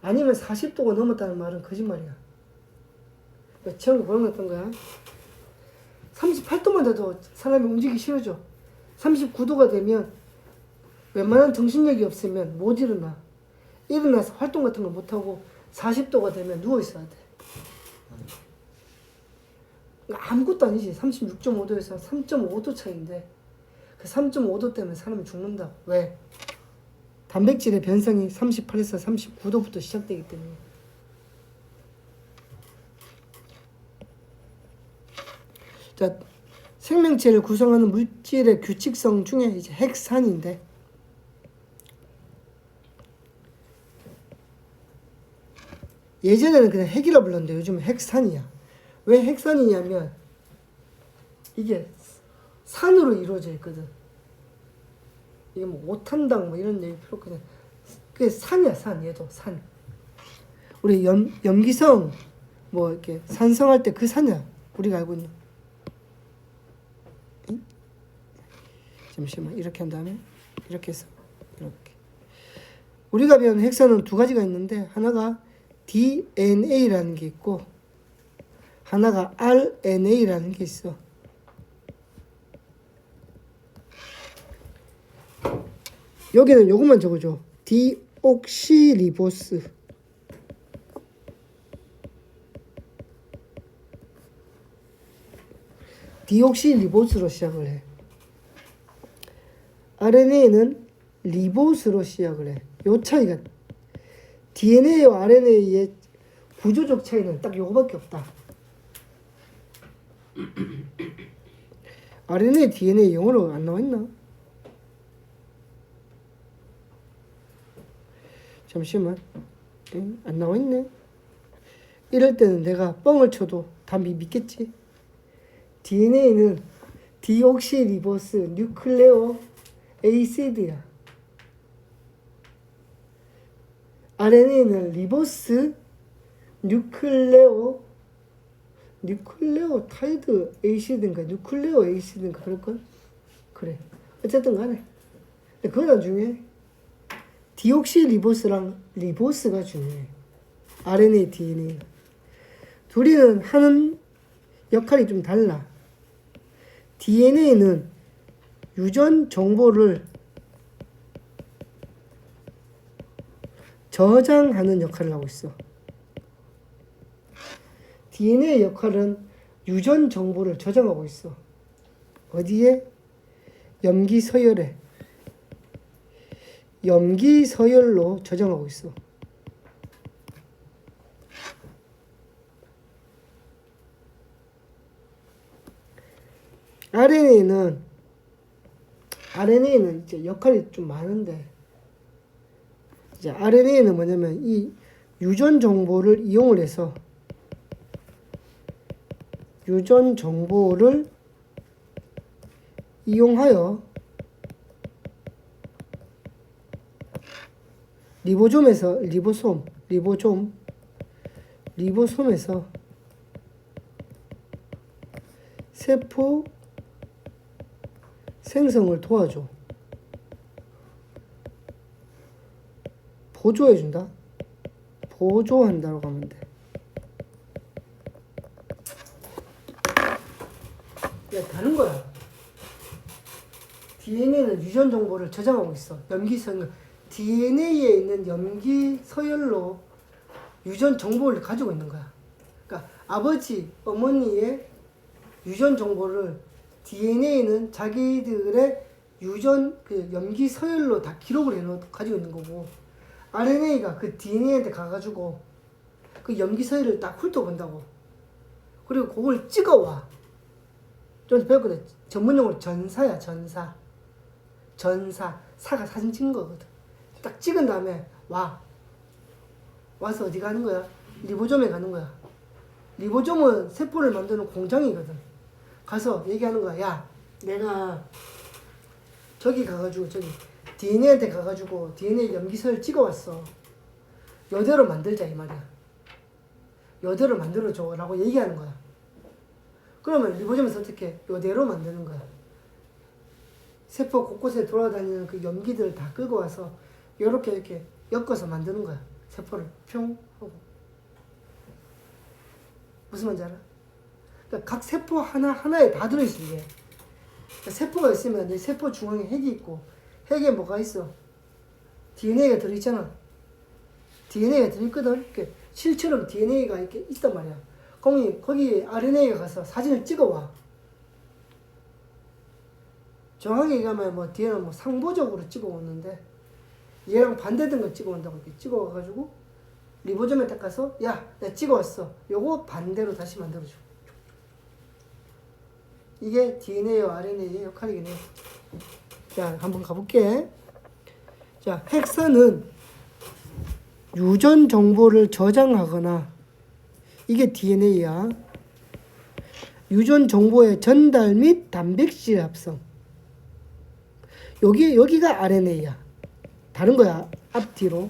A: 아니면 40도가 넘었다는 말은 거짓말이야. 체온이 고장났던 거야. 38도만 돼도 사람이 움직이기 싫어져. 39도가 되면 웬만한 정신력이 없으면 못 일어나. 일어나서 활동 같은 거 못하고 40도가 되면 누워있어야 돼. 아무것도 아니지. 36.5도에서 3.5도 차이인데 그 3.5도 때문에 사람이 죽는다. 왜? 단백질의 변성이 38에서 39도부터 시작되기 때문에. 자, 생명체를 구성하는 물질의 규칙성 중에 이제 핵산인데, 예전에는 그냥 핵이라 불렀는데 요즘은 핵산이야. 왜 핵산이냐면 이게 산으로 이루어져 있거든. 이게 뭐 오탄당 뭐 이런 얘기 필요 없거든. 그게 산이야, 산. 얘도 산. 우리 염기성 뭐 이렇게 산성할 때 그 산이야. 우리가 알고 있는. 응? 잠시만, 이렇게 한 다음에 이렇게 해서 이렇게. 우리가 배운 핵산은 두 가지가 있는데, 하나가 DNA라는 게 있고 하나가 RNA라는 게 있어. 여기는 요것만 적어줘. 디옥시리보스. 디옥시리보스로 시작을 해. RNA는 리보스로 시작을 해. 요 차이가, DNA와 RNA의 구조적 차이는 딱 요거밖에 없다. RNA, DNA 영어로 안 나와 있나? 잠시만. 안 나와 있네. 이럴 때는 내가 뻥을 쳐도 다 믿겠지. DNA는 디옥시리보스 뉴클레오 에이시드야. RNA는 리보스 뉴클레오 타이드 에이시드인가 뉴클레오 에이시드인가 그럴걸? 그래. 어쨌든 간에 그건 안 중요해. 디옥시리보스랑 리보스가 중요해. RNA, DNA 둘이는 하는 역할이 좀 달라. DNA는 유전 정보를 저장하는 역할을 하고 있어. DNA 역할은 유전 정보를 저장하고 있어. 어디에? 염기서열에. 염기서열로 저장하고 있어. RNA는 이제 역할이 좀 많은데, 이제 RNA는 뭐냐면 이 유전 정보를 이용을 해서 유전 정보를 이용하여 리보솜에서 세포 생성을 도와줘. 보조해준다. 보조한다고 하면 돼. 야, 다른 거야. DNA는 유전 정보를 저장하고 있어. DNA에 있는 염기서열로 유전 정보를 가지고 있는 거야. 그러니까 아버지, 어머니의 유전 정보를 DNA는 자기들의 유전 염기서열로 다 기록을 가지고 있는 거고, RNA가 그 DNA한테 가가지고 그 염기서열을 딱 훑어본다고. 그리고 그걸 찍어와. 좀 배웠거든. 전문용어로 전사야, 전사. 사가 사진 찍은 거거든. 딱 찍은 다음에 와서 어디 가는 거야? 리보솜에 가는 거야. 리보솜은 세포를 만드는 공장이거든. 가서 얘기하는 거야. 야, 내가 저기 DNA한테 가가지고 DNA 염기서열 찍어왔어. 요대로 만들자 이 말이야. 요대로 만들어줘 라고 얘기하는 거야. 그러면 리보솜에서 어떻게 요대로 만드는 거야. 세포 곳곳에 돌아다니는 그 염기들을 다 끌고 와서 이렇게 엮어서 만드는 거야. 세포를 평 하고. 무슨 말인지 알아? 그러니까 각 세포 하나에 다 들어있어 이게. 그러니까 세포가 있으면 내 세포 중앙에 핵이 있고, 핵에 뭐가 있어? DNA가 들어있잖아. DNA가 들어있거든. 이렇게 실처럼 DNA가 이렇게 있단 말이야. 거기 RNA가 가서 사진을 찍어와. 정확히 얘기하면 DNA는 상보적으로 찍어오는데, 얘랑 반대된 걸 찍어온다고. 이렇게 찍어와가지고 리보점에 딱 가서 야, 내가 찍어왔어. 요거 반대로 다시 만들어줘. 이게 DNA와 RNA의 역할이긴 해. 자, 한번 가볼게. 자, 핵선은 유전 정보를 저장하거나, 이게 DNA야. 유전 정보의 전달 및 단백질 합성. 여기가 RNA야. 다른 거야. 앞뒤로.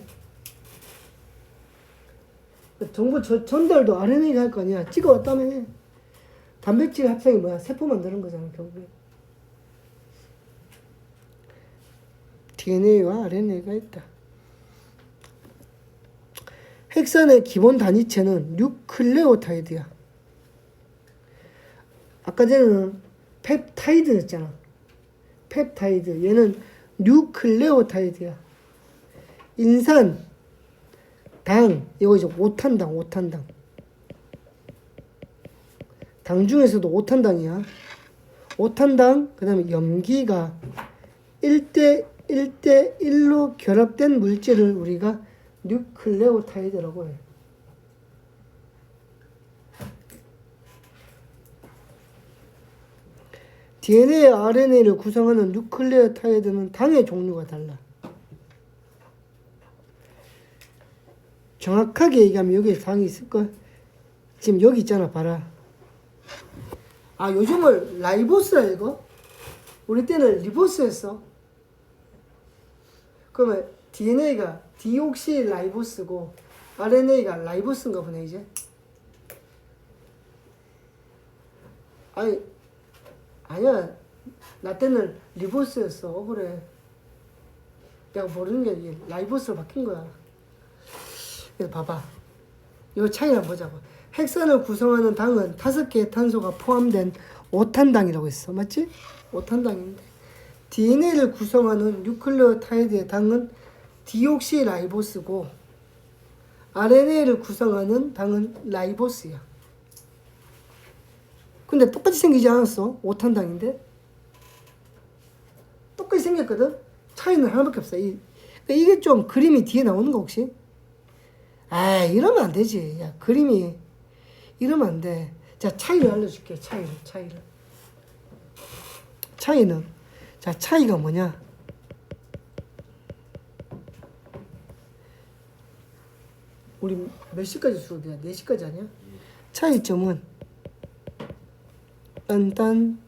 A: 정보 전달도 RNA가 할 거 아니야. 찍어왔다며. 단백질 합성이 뭐야? 세포 만드는 거잖아, 결국에. DNA와 RNA가 있다. 핵산의 기본 단위체는 뉴클레오타이드야. 아까 전에는 펩타이드였잖아. 펩타이드. 얘는 뉴클레오타이드야. 인산, 당, 이거 이제 오탄당. 당 중에서도 오탄당이야. 오탄당, 그 다음에 염기가 1대1로 결합된 물질을 우리가 뉴클레오타이드라고 해. DNA, RNA를 구성하는 뉴클레오타이드는 당의 종류가 달라. 정확하게 얘기하면 여기에 당이 있을걸? 지금 여기 있잖아, 봐라. 아, 요즘은 라이보스라 읽어? 우리 때는 리보스였어. 그러면 DNA가 디옥시라이보스고 RNA가 라이보스인가 보네, 이제. 아니야. 나 때는 리보스였어. 억울해. 내가 모르는 게 이게 라이보스로 바뀐 거야. 그래서 봐봐. 이 차이를 한번 보자고. 핵산을 구성하는 당은 5개의 탄소가 포함된 오탄당이라고 했어. 맞지? 오탄당인데. DNA를 구성하는 뉴클레오타이드의 당은 디옥시라이보스고 RNA를 구성하는 당은 라이보스야. 근데 똑같이 생기지 않았어. 오탄당인데. 똑같이 생겼거든. 차이는 하나밖에 없어. 이게 좀 그림이 뒤에 나오는 거 혹시? 아, 이러면 안 되지. 야, 그림이 이러면 안 돼. 자, 차이를 알려줄게. 차이는 자, 차이가 뭐냐? 우리 몇 시까지 수업이야? 4시까지 아니야? 차이점은 딴딴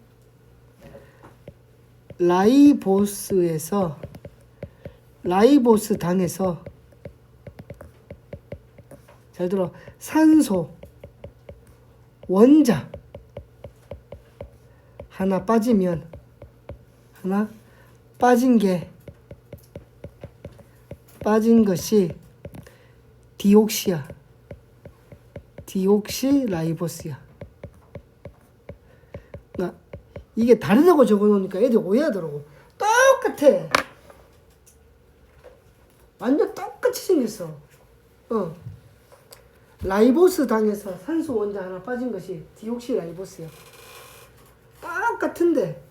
A: 라이보스 당에서 잘 들어. 산소 원자 하나 빠지면 빠진 것이 디옥시야. 디옥시라이보스야. 그러니까 이게 다르다고 적어놓으니까 애들이 오해하더라고. 똑같아. 완전 똑같이 생겼어. 라이보스 당에서 산소 원자 하나 빠진 것이 디옥시라이보스야. 똑같은데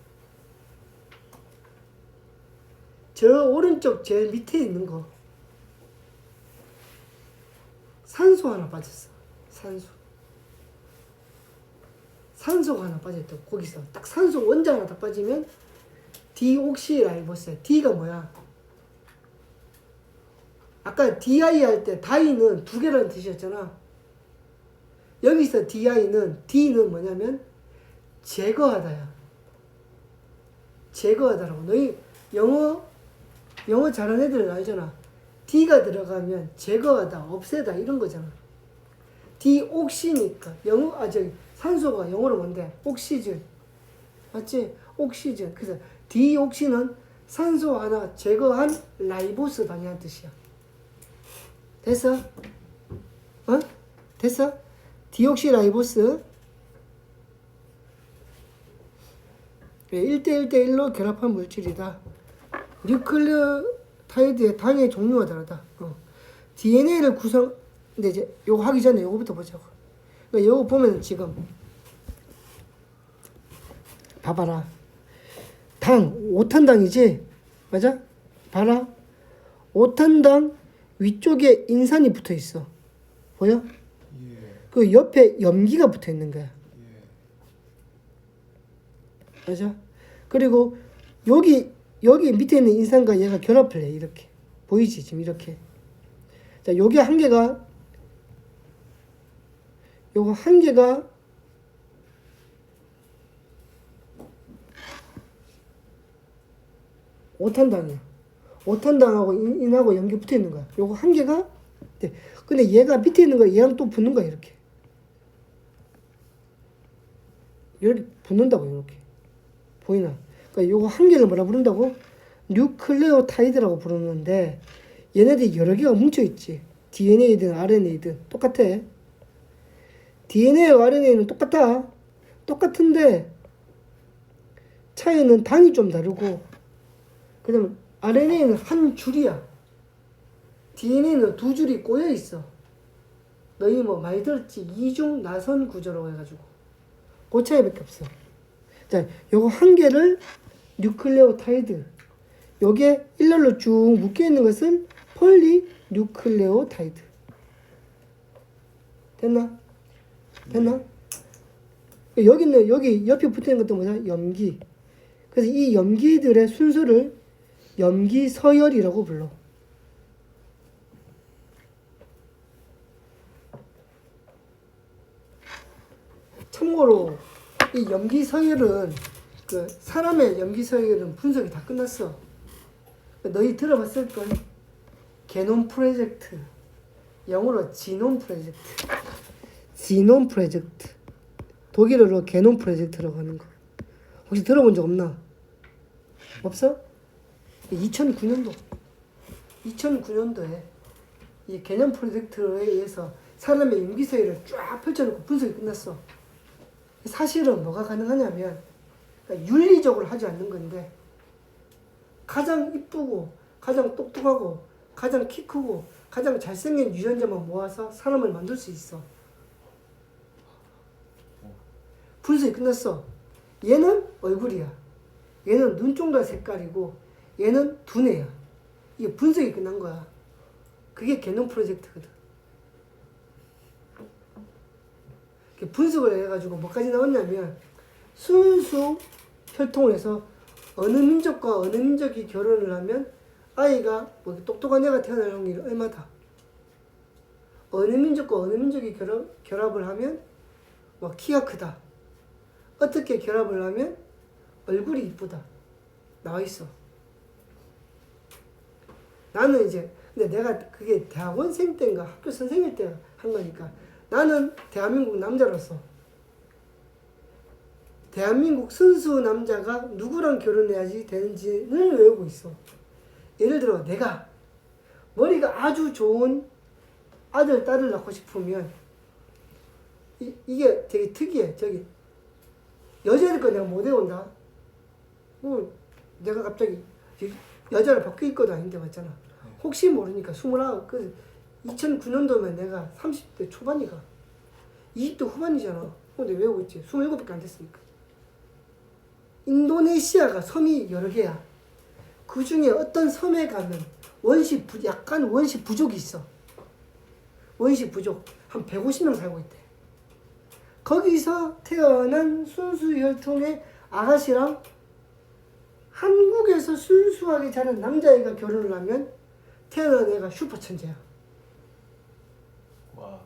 A: 저 오른쪽 제일 밑에 있는 거 산소 하나 빠졌어. 산소가 하나 빠졌다. 거기서 딱 산소 원자 하나 딱 빠지면 디옥시라이보스야. D가 뭐야? 아까 DI 할 때 다이는 2개라는 뜻이었잖아. 여기서 D는 뭐냐면 제거하다야. 제거하다라고. 너희 영어 잘하는 애들은 알잖아. D가 들어가면 제거하다, 없애다 이런 거잖아. 디옥시니까 산소가 영어로 뭔데? 옥시즌. 맞지? 옥시즌. 그래서 디옥시는 산소 하나 제거한 라이보스 방이라는 뜻이야. 됐어? 됐어? 디옥시라이보스 1대1로 결합한 물질이다. 뉴클레오타이드의 당의 종류가 다르다. DNA를 근데 이제 요거 하기 전에 요거부터 보자고. 그러니까 요거 보면 지금 봐봐라. 당 5탄당이지? 맞아? 봐라. 오탄당 위쪽에 인산이 붙어 있어. 보여?
B: 예.
A: 그 옆에 염기가 붙어 있는 거야.
B: 예.
A: 맞아? 그리고 여기 밑에 있는 인산과 얘가 결합을 해. 이렇게. 보이지? 지금 이렇게. 자, 요게 한 개가 요거 한 개가 오탄당이야. 오탄당하고 인하고 염기 붙어 있는 거야. 요거 한 개가 네. 근데 얘가 밑에 있는 거 얘랑 또 붙는 거야. 이렇게. 이렇게 붙는다고 이렇게. 보이나? 그러니까 요거 한 개를 뭐라 부른다고? 뉴클레오타이드라고 부르는데 얘네들이 여러 개가 뭉쳐 있지. DNA든 RNA든 똑같아. DNA와 RNA는 똑같아. 똑같은데 차이는 당이 좀 다르고 그다음에 RNA는 한 줄이야. DNA는 두 줄이 꼬여 있어. 너희 뭐 많이 들었지? 이중 나선 구조라고 해가지고 그 차이밖에 없어. 자, 요거 한 개를 뉴클레오타이드. 요게 일렬로 쭉 묶여 있는 것은 폴리뉴클레오타이드. 됐나? 됐나? 여기는 여기 옆에 붙어 있는 것도 뭐냐? 염기. 그래서 이 염기들의 순서를 염기 서열이라고 불러. 참고로 이 염기 서열은 그 사람의 염기 서열은 분석이 다 끝났어. 너희 들어봤을 걸. 게놈 프로젝트. 영어로 지놈 프로젝트. 지놈 프로젝트. 독일어로 게놈 프로젝트라고 하는 거. 혹시 들어본 적 없나? 없어? 2009년도에 이 개념 프로젝트에 의해서 사람의 염기 서열을 쫙 펼쳐놓고 분석이 끝났어. 사실은 뭐가 가능하냐면 그러니까 윤리적으로 하지 않는 건데 가장 이쁘고 가장 똑똑하고 가장 키 크고 가장 잘생긴 유전자만 모아서 사람을 만들 수 있어. 분석이 끝났어. 얘는 얼굴이야. 얘는 눈동자 색깔이고 얘는 두뇌야. 이게 분석이 끝난 거야. 그게 게놈 프로젝트거든. 분석을 해가지고 뭐까지 나왔냐면 순수 혈통을 해서 어느 민족과 어느 민족이 결혼을 하면 아이가 뭐 똑똑한 애가 태어날 확률이 얼마다. 어느 민족과 어느 민족이 결합을 하면 뭐 키가 크다. 어떻게 결합을 하면 얼굴이 이쁘다. 나와 있어. 나는 이제 근데 내가 그게 대학원생 때인가 학교 선생일 때 한 거니까 나는 대한민국 남자로서 대한민국 순수 남자가 누구랑 결혼해야지 되는지를 외우고 있어. 예를 들어 내가 머리가 아주 좋은 아들, 딸을 낳고 싶으면 이게 되게 특이해. 저기 여자일 거 내가 못 외운다. 뭐 내가 갑자기 여자를 바뀔 것도 아닌데 맞잖아. 혹시 모르니까 29, 그 2009년도면 내가 30대 초반이가 20대 후반이잖아. 근데 외우고 있지. 27밖에 안 됐으니까. 인도네시아가 섬이 여러 개야. 그 중에 어떤 섬에 가면 약간 원시 부족이 있어. 원시 부족. 한 150명 살고 있대. 거기서 태어난 순수 혈통의 아가씨랑 한국에서 순수하게 자란 남자애가 결혼을 하면 태어난 애가 슈퍼 천재야.
B: 와.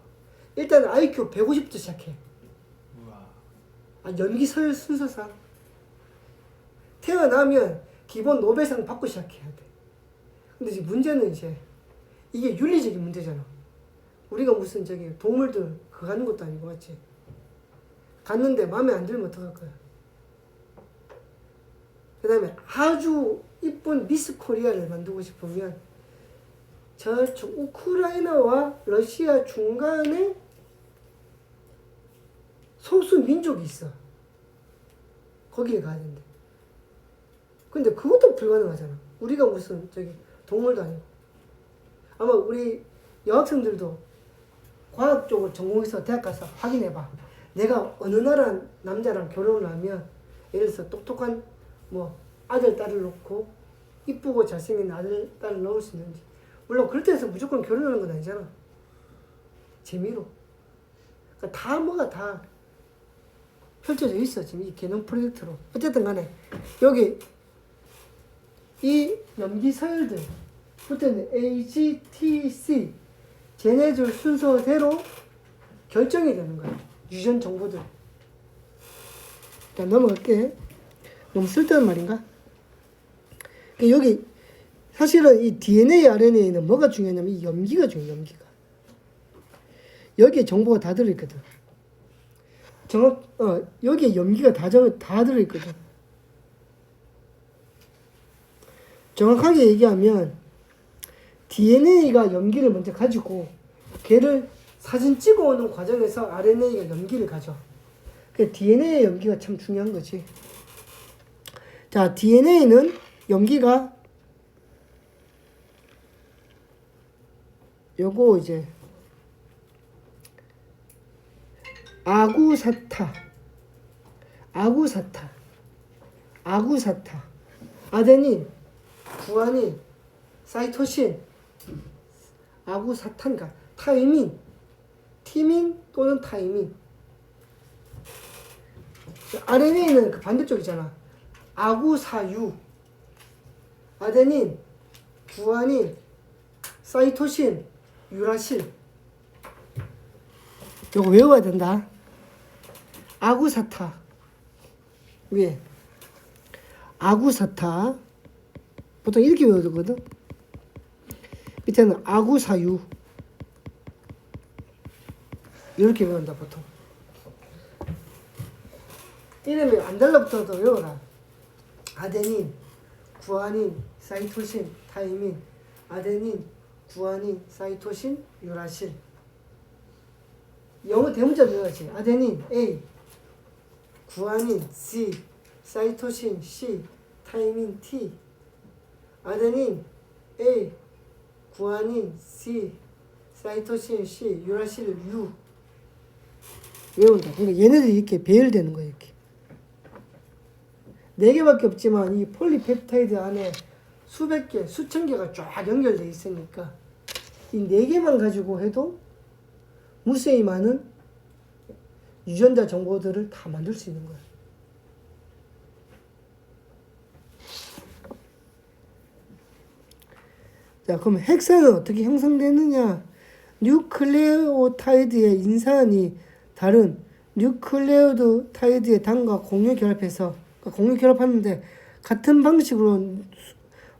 A: 일단 IQ 150부터 시작해.
B: 우와.
A: 연기 서열 순서상. 태어나면 기본 노벨상 받고 시작해야 돼. 근데 지금 문제는 이제 이게 윤리적인 문제잖아. 우리가 무슨 저기 동물들 그거 가는 것도 아니고 맞지? 갔는데 마음에 안 들면 어떡할 거야? 그 다음에 아주 이쁜 미스 코리아를 만들고 싶으면 저쪽 우크라이나와 러시아 중간에 소수 민족이 있어. 거기에 가야 된대. 근데 그것도 불가능하잖아. 우리가 무슨 저기 동물도 아니고. 아마 우리 여학생들도 과학 쪽을 전공해서 대학 가서 확인해봐. 내가 어느 나라 남자랑 결혼을 하면 예를 들어서 똑똑한 뭐 아들, 딸을 놓고 이쁘고 잘생긴 아들, 딸을 넣을 수 있는지. 물론 그렇다 해서 무조건 결혼하는 건 아니잖아. 재미로. 그러니까 다 뭐가 다 펼쳐져 있어 지금 이 개념 프로젝트로. 어쨌든 간에 여기 이 염기 서열들 부터는 A, G, T, C 쟤네들 순서대로 결정이 되는 거야. 유전 정보들. 일단 넘어갈게. 너무 쓸데없는 말인가? 여기 사실은 이 DNA, RNA는 뭐가 중요하냐면 이 염기가 중요해. 염기가. 여기에 정보가 다 들어있거든. 여기에 염기가 다 들어있거든. 정확하게 얘기하면 DNA가 염기를 먼저 가지고 걔를 사진 찍어오는 과정에서 RNA가 염기를 가져. 그 DNA의 염기가 참 중요한 거지. 자, DNA는 염기가 요거 이제 아구사타, 아데닌, 구아닌, 사이토신, 아구사탄가, 타이민, 티민 또는 타이민. RNA는 그 반대쪽이잖아. 아구사유, 아데닌, 구아닌, 사이토신, 유라실. 요거 외워야 된다. 아구사타 위에 아구사타 보통 이렇게 외우거든. 밑에는 아구사유 이렇게 외운다 보통. 이름이 안 달라붙어도 외워라. 아데닌, 구아닌, 사이토신, 타이민, 아데닌, 구아닌, 사이토신, 유라실. 영어 대문자 외워야지. 아데닌 A, 구아닌 C, 사이토신 C, 타이민 T. 아데닌 A, 구아닌 C, 사이토신 C, 유라실 U. 외운다. 그러니까 얘네들이 이렇게 배열되는 거야. 이렇게 4개밖에 없지만 이 폴리펩타이드 안에 수백 개, 수천 개가 쫙 연결돼 있으니까 이 4개만 가지고 해도 무수히 많은 유전자 정보들을 다 만들 수 있는 거야. 자, 그럼 핵산은 어떻게 형성되느냐? 뉴클레오타이드의 인산이 다른 뉴클레오타이드의 당과 공유 결합해서 공유 결합하는데 같은 방식으로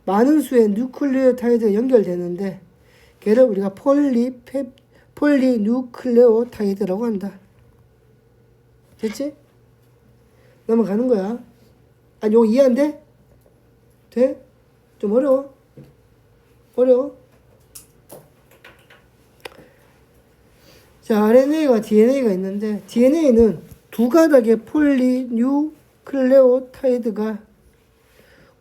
A: 많은 수의 뉴클레오타이드가 연결되는데 걔를 우리가 폴리뉴클레오타이드라고 한다. 됐지? 넘어가는 거야. 아니, 요거 이해 안 돼? 돼? 좀 어려워? 어려워? 자, RNA와 DNA가 있는데 DNA는 두 가닥의 폴리뉴클레오타이드가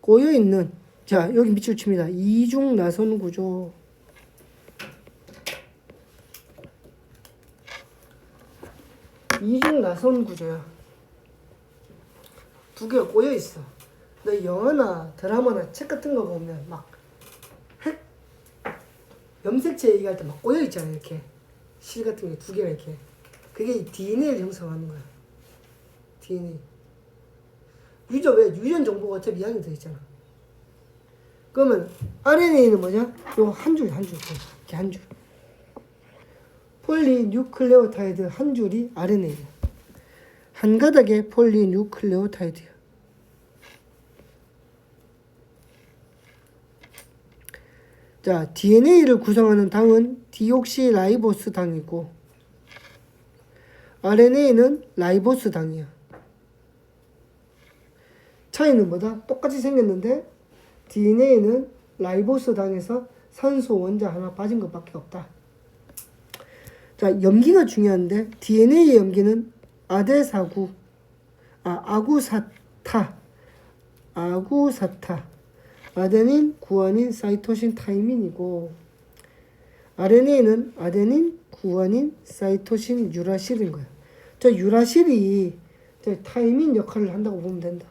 A: 꼬여있는, 자, 여기 밑줄 칩니다. 이중 나선 구조. 이중 나선 구조야. 두 개가 꼬여 있어. 너 영화나 드라마나 책 같은 거 보면 막 핵 염색체 얘기할 때 막 꼬여 있잖아. 이렇게 실 같은 게 두 개가 이렇게. 그게 DNA를 형성하는 거야. DNA. 유전 정보가 어차피 이야기 돼 있잖아. 그러면 RNA는 뭐냐? 요 한 줄, 이렇게 한 줄. 폴리뉴클레오타이드 한 줄이 RNA야. 한 가닥의 폴리뉴클레오타이드야. 자, DNA를 구성하는 당은 디옥시라이보스 당이고 RNA는 라이보스 당이야. 차이는 뭐다? 똑같이 생겼는데 DNA는 라이보스 당에서 산소 원자 하나 빠진 것밖에 없다. 자, 염기가 중요한데 DNA의 염기는 아구사타, 아데닌, 구아닌, 사이토신, 타이민이고 RNA는 아데닌, 구아닌, 사이토신, 유라실인 거야. 저 유라실이 저 타이민 역할을 한다고 보면 된다.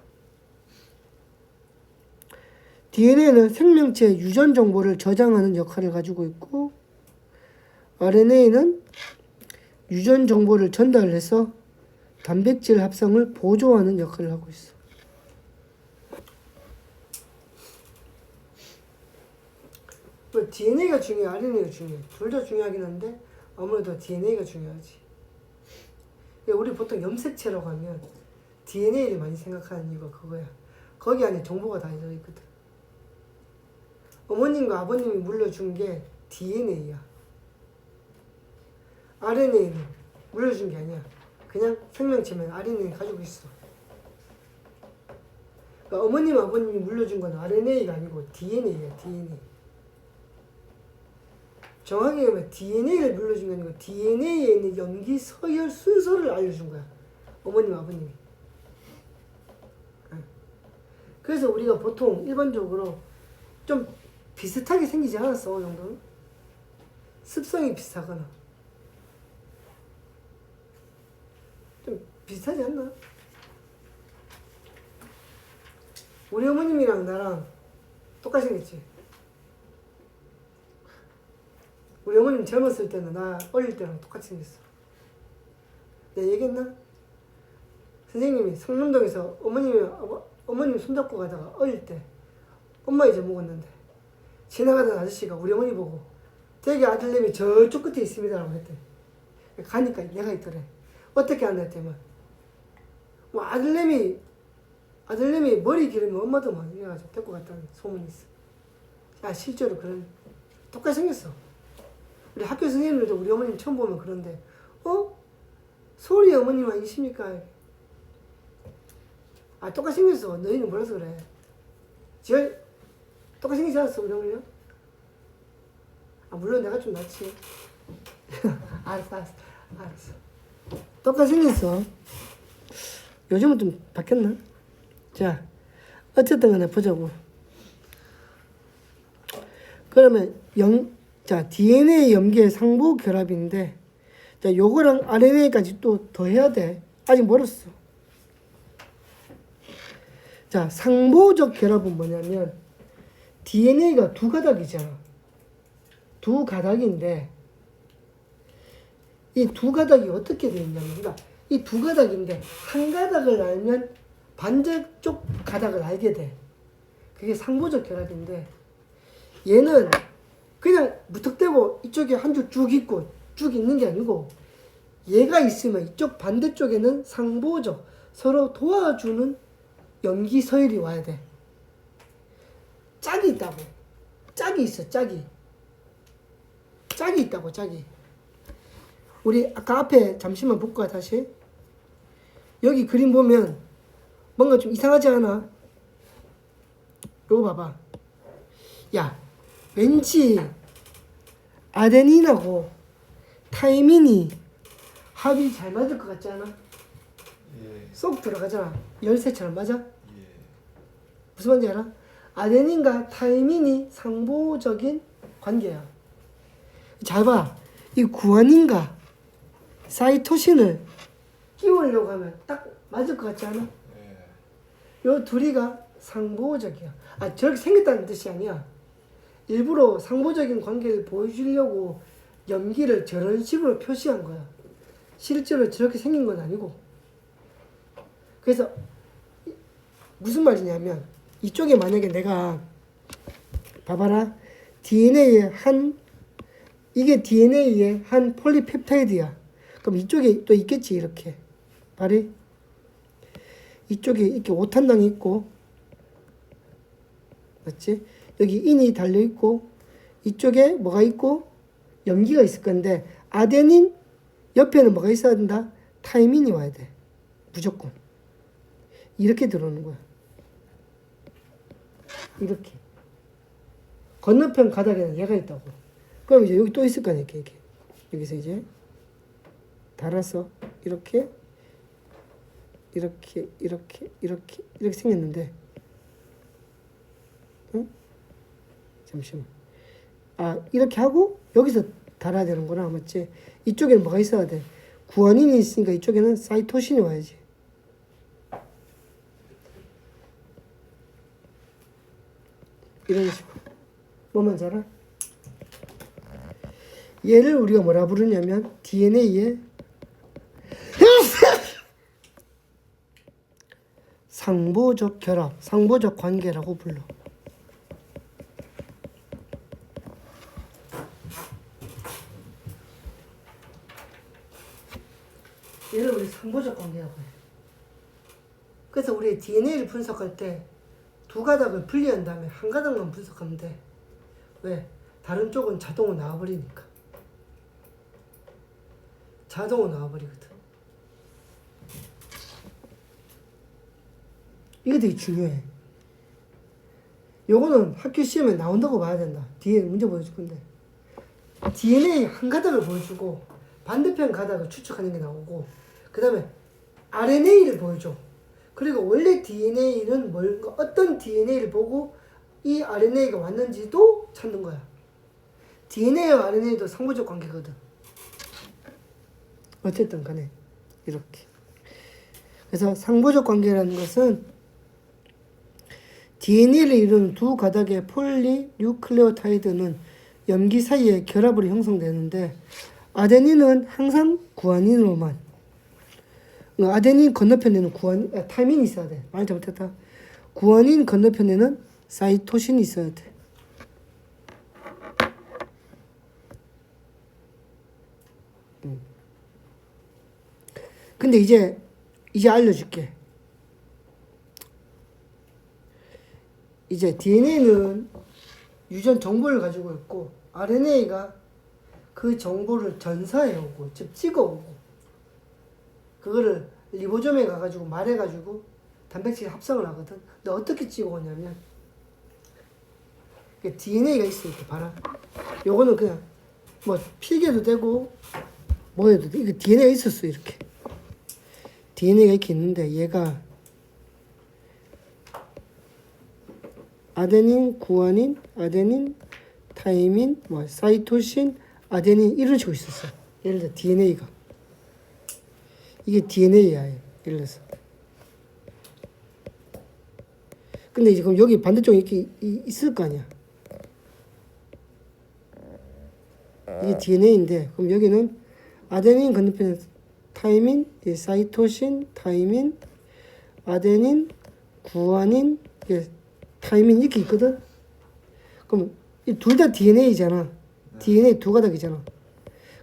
A: DNA는 생명체의 유전 정보를 저장하는 역할을 가지고 있고 RNA는 유전 정보를 전달해서 단백질 합성을 보조하는 역할을 하고 있어. DNA가 중요해, RNA가 중요해. 둘 다 중요하긴 한데 아무래도 DNA가 중요하지. 우리 보통 염색체라고 하면 DNA를 많이 생각하는 이유가 그거야. 거기 안에 정보가 다 들어있거든. 어머님과 아버님이 물려준 게 DNA야. RNA는 물려준 게 아니야. 그냥 생명체면 RNA 가지고 있어. 그러니까 어머님, 아버님이 물려준 건 RNA가 아니고 DNA야, DNA. 정확히 말하면 DNA를 물려준 게 아니고 DNA에 있는 염기 서열 순서를 알려준 거야. 어머님, 아버님이. 그래서 우리가 보통 일반적으로 좀 비슷하게 생기지 않았어, 어느 정도는? 습성이 비슷하거나. 좀 비슷하지 않나? 우리 어머님이랑 나랑 똑같이 생겼지? 우리 어머님 젊었을 때는 나 어릴 때랑 똑같이 생겼어. 내가 얘기했나? 선생님이 성남동에서 어머님 손잡고 가다가 어릴 때 엄마 이제 먹었는데 지나가던 아저씨가 우리 어머니 보고 되게 아들내미 저쪽 끝에 있습니다 라고 했대. 가니까 얘가 있더래. 어떻게 안다 했더니 뭐 아들내미 머리 기르면 엄마도 막 이래가지고 데리고 갔다는 소문이 있어. 아 실제로 그런 똑같이 생겼어. 우리 학교 선생님들도 우리 어머님 처음 보면 그런데 소리 어머님 아니십니까? 아 똑같이 생겼어. 너희는 몰라서 그래. 제일 똑같이 생기지 않았어 우리 어머니요? 아 물론 내가 좀 낫지. 알았어. 똑같이 생겼어. 요즘은 좀 바뀌었나? 자 어쨌든 간에 보자고. 그러면 DNA 염기의 상부 결합인데 자 요거랑 RNA까지 또 더 해야 돼. 아직 멀었어. 자 상보적 결합은 뭐냐면 DNA가 두 가닥이잖아. 두 가닥인데 이 두 가닥이 어떻게 되어 있냐면 그러니까 이 두 가닥인데 한 가닥을 알면 반대쪽 가닥을 알게 돼. 그게 상보적 결합인데 얘는 그냥 무턱대고 이쪽에 한 줄 쭉 있고 쭉 있는 게 아니고 얘가 있으면 이쪽 반대쪽에는 상보적 서로 도와주는 염기 서열이 와야 돼. 짝이 있다고. 짝이 있어, 짝이. 짝이 있다고, 짝이. 우리 아까 앞에 잠시만 볼까, 다시? 여기 그림 보면 뭔가 좀 이상하지 않아? 요거 봐봐. 야, 왠지 아데닌하고 타이민이 합이 잘 맞을 것 같지 않아?
B: 예.
A: 쏙 들어가잖아. 열쇠처럼 맞아?
B: 예.
A: 무슨 말인지 알아? 아데닌과 타이민이 상보적인 관계야. 잘 봐. 이 구아닌과 사이토신을 끼우려고 하면 딱 맞을 것 같지 않아?
B: 예.
A: 요 둘이가 상보적이야. 아, 저렇게 생겼다는 뜻이 아니야. 일부러 상보적인 관계를 보여주려고 염기를 저런 식으로 표시한 거야. 실제로 저렇게 생긴 건 아니고. 그래서 무슨 말이냐면 이쪽에 만약에 내가 봐봐라. 이게 DNA의 한 폴리펩타이드야. 그럼 이쪽에 또 있겠지 이렇게. 발이 이쪽에 이렇게 5탄당이 있고 맞지? 여기 인이 달려있고 이쪽에 뭐가 있고 염기가 있을 건데 아데닌 옆에는 뭐가 있어야 된다? 타이민이 와야 돼. 무조건. 이렇게 들어오는 거야. 이렇게. 건너편 가닥에는 얘가 있다고. 그럼 이제 여기 또 있을 거 아니야, 이렇게. 여기서 이제 달아서 이렇게 생겼는데, 응? 잠시만. 아, 이렇게 하고 여기서 달아야 되는구나, 맞지? 이쪽에는 뭐가 있어야 돼? 구아닌이 있으니까 이쪽에는 사이토신이 와야지. 뭐만 알아? 얘를 우리가 뭐라 부르냐면 DNA의 상보적 결합, 상보적 관계라고 불러. 얘를 우리 상보적 관계라고 해. 그래서 우리 DNA를 분석할 때 두 가닥을 분리한 다음에 한 가닥만 분석하면 돼. 왜? 다른 쪽은 자동으로 나와버리니까. 자동으로 나와버리거든. 이거 되게 중요해. 요거는 학교 시험에 나온다고 봐야 된다. 뒤에 문제 보여줄 건데. DNA 한 가닥을 보여주고 반대편 가닥을 추측하는 게 나오고 그 다음에 RNA를 보여줘. 그리고 원래 DNA는 뭔가 어떤 DNA를 보고 이 RNA가 왔는지도 찾는 거야. DNA와 RNA도 상호적 관계거든. 어쨌든 간에 이렇게. 그래서 상보적 관계라는 것은 DNA를 이루는 두 가닥의 폴리뉴클레오타이드는 염기 사이에 결합으로 형성되는데 아데닌은 항상 구아닌으로만 아데닌 건너편에는 타이민이 있어야 돼. 말 잘못했다. 구아닌 건너편에는 사이토신이 있어야 돼. 근데 이제 알려줄게. 이제 DNA는 유전 정보를 가지고 있고 RNA가 그 정보를 전사해오고 즉 찍어오고 그거를 리보솜에 가가지고 말해가지고 단백질 합성을 하거든. 근데 어떻게 찍어오냐면 DNA가 있어. 이렇게 봐라. 요거는 그냥 뭐 필기해도 되고 뭐 해도 돼. 이거 DNA가 있었어. 이렇게 DNA가 이렇게 있는데 얘가 아데닌, 구아닌, 아데닌, 타이민, 뭐 사이토신, 아데닌 이런 식으로 있었어. 예를 들어 DNA가 이게 DNA야. 예를 들어서. 근데 이제 그럼 여기 반대쪽에 이렇게 있을 거 아니야. 이게 DNA인데 그럼 여기는 아데닌 건너편에 타이민, 사이토신, 타이민, 아데닌, 구아닌, 타이민 이렇게 있거든. 그럼 이 둘 다 DNA잖아. 네. DNA 두 가닥이잖아.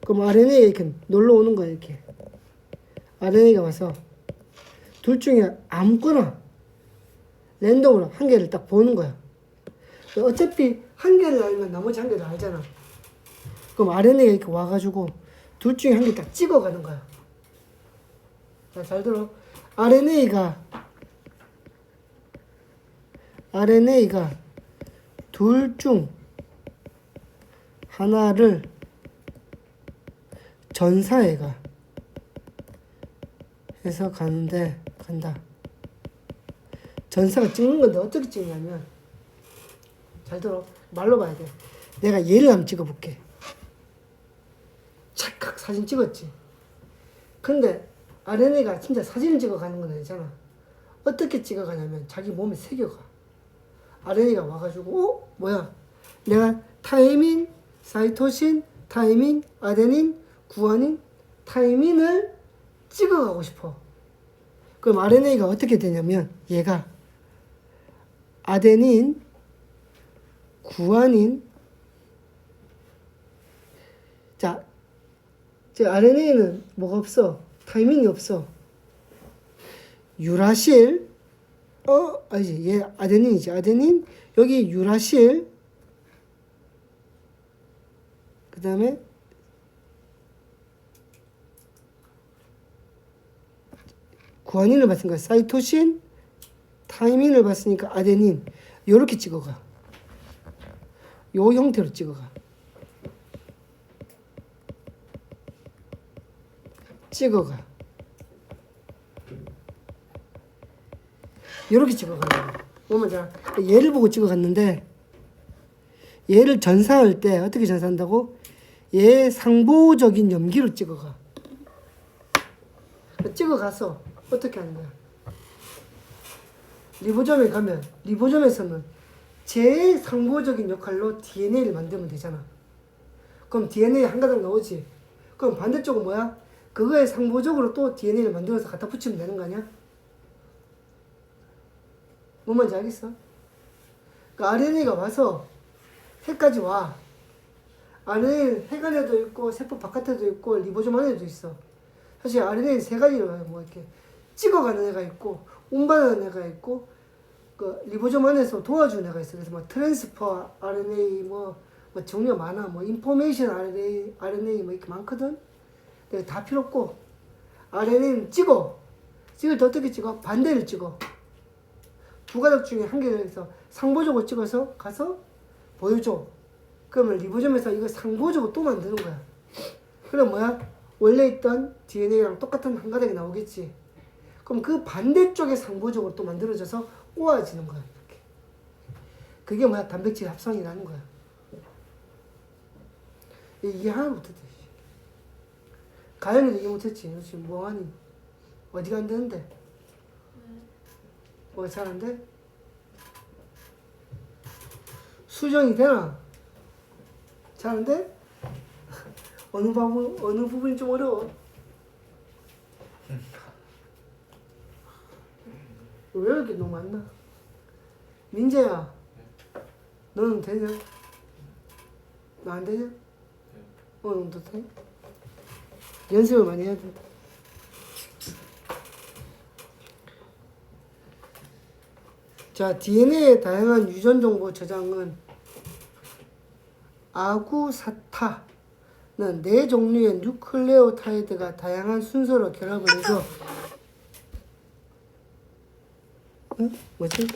A: 그럼 RNA가 이렇게 놀러 오는 거야. 이렇게 RNA가 와서 둘 중에 아무거나 랜덤으로 한 개를 딱 보는 거야. 어차피 한 개를 알면 나머지 한 개를 알잖아. 그럼 RNA가 이렇게 와가지고 둘 중에 한 개 딱 찍어가는 거야. 자, 잘 들어. RNA가 둘 중 하나를 전사해가 해서 간다. 전사가 찍는 건데 어떻게 찍냐면 잘 들어. 말로 봐야 돼. 내가 얘를 한번 찍어볼게. 찰칵 사진 찍었지. 근데 RNA가 진짜 사진을 찍어가는 건 아니잖아. 어떻게 찍어가냐면 자기 몸에 새겨가. RNA가 와가지고 뭐야? 내가 타이민, 사이토신, 타이민, 아데닌, 구아닌, 타이민을 찍어가고 싶어. 그럼 RNA가 어떻게 되냐면 얘가 아데닌, 구아닌, 자, RNA는 뭐가 없어? 타이밍이 없어. 유라실, 아니지, 얘 아데닌이지. 아데닌, 여기 유라실, 그 다음에 구아닌을 봤으니까 사이토신, 타이민을 봤으니까 아데닌. 요렇게 찍어가. 요 형태로 찍어가. 요렇게 찍어가는 거야. 보면 자, 얘를 보고 찍어갔는데 얘를 전사할 때 어떻게 전사한다고? 얘 상보적인 염기로 찍어가. 찍어가서 어떻게 하는 거야? 리보솜에 가면 리보솜에서는 제일 상보적인 역할로 DNA를 만들면 되잖아. 그럼 DNA 한 가닥 나오지. 그럼 반대쪽은 뭐야? 그거에 상보적으로 또 DNA를 만들어서 갖다 붙이면 되는 거 아니야? 뭔 말인지 알겠어? 그러니까 RNA가 와서 해까지 와. RNA는 핵 안에도 있고 세포 바깥에도 있고 리보솜 안에도 있어. 사실 RNA는 세 가지로 해요. 뭐 이렇게 찍어가는 애가 있고 운반하는 애가 있고 그 리보솜 안에서 도와주는 애가 있어. 그래서 뭐 트랜스퍼 RNA 뭐 종류가 많아. 뭐 인포메이션 RNA 뭐 이렇게 많거든. 근데 다 필요 없고 RNA는 찍을 때 어떻게 찍어? 반대를 찍어. 두 가닥 중에 한 개를 해서 상보적으로 찍어서 가서 보여줘. 그러면 리보솜에서 이거 상보적으로 또 만드는 거야. 그럼 뭐야? 원래 있던 DNA랑 똑같은 한 가닥이 나오겠지. 그럼 그 반대쪽에 상보적으로 또 만들어져서 꼬아지는 거야. 이렇게. 그게 뭐야? 단백질 합성이라는 거야. 이게 하나 못했대. 가연이도 이해 못했지. 너 지금 뭐하니? 어디가 안 되는데? 뭐가 잘 안 돼? 수정이 되나? 잘 안 돼? 어느 부분이 좀 어려워? 왜 이렇게 너무 많나? 민재야, 너는 되냐? 너 안 되냐? 어느 정도 돼? 연습을 많이 해야 된다. 자, DNA의 다양한 유전 정보 저장은 아구사타는 네 종류의 뉴클레오타이드가 다양한 순서로 결합을 해서 응? 뭐지?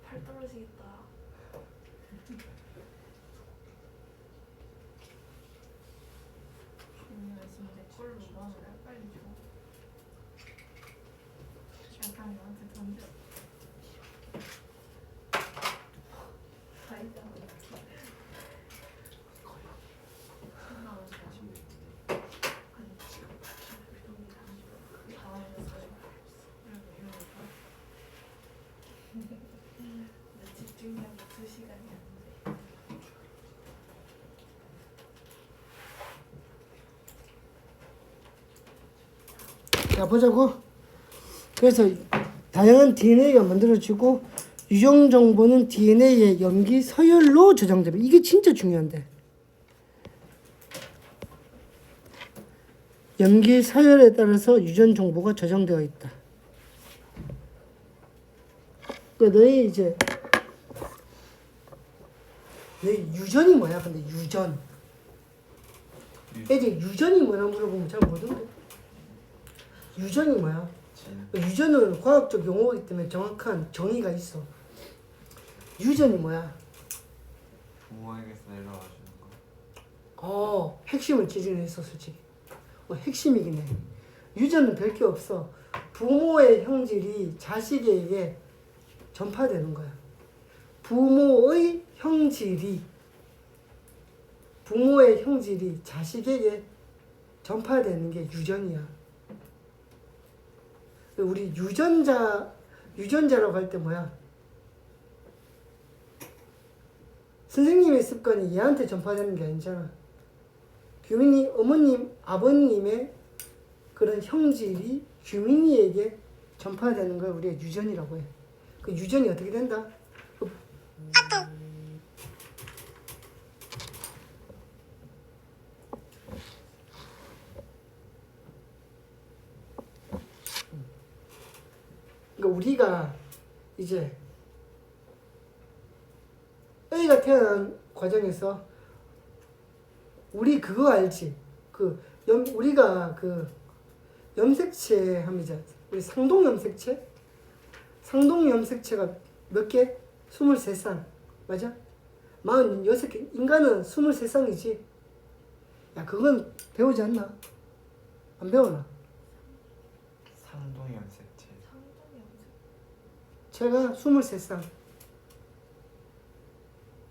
C: 팔 떨어지겠다. 언니가 지금 내 걸로 마음을 빨리 줘. 약간 나한테 던져. 아니다. 집중력이 2시간이 안 돼.
A: 자, 보자고. 그래서 다양한 DNA가 만들어지고 유전 정보는 DNA의 염기 서열로 저장됩니다. 이게 진짜 중요한데. 염기 서열에 따라서 유전 정보가 저장되어 있다. 그러니까 너희 이제 너희 유전이 뭐야? 근데 유전. 이제 유전이 뭐라 물어보면 잘 모르는데. 유전이 뭐야? 유전은 과학적 용어이기 때문에 정확한 정의가 있어. 유전이 뭐야?
B: 부모에게서 내려와 주는 거.
A: 핵심을 찌르냈어, 솔직히. 핵심이긴 해. 유전은 별게 없어. 부모의 형질이 자식에게 전파되는 거야. 부모의 형질이 자식에게 전파되는 게 유전이야. 우리 유전자라고 할 때 뭐야? 선생님의 습관이 얘한테 전파되는 게 아니잖아. 규민이 어머님, 아버님의 그런 형질이 규민이에게 전파되는 걸 우리가 유전이라고 해. 그 유전이 어떻게 된다? 그러니까 우리가 이제 애가 태어난 과정에서 우리 그거 알지? 우리가 염색체 함이잖아. 우리 상동 염색체가 몇 개? 23쌍. 맞아? 46개. 인간은 23쌍이지. 야, 그건 배우지 않나? 안 배우나?
B: 상동 염색체.
A: 제가 23쌍.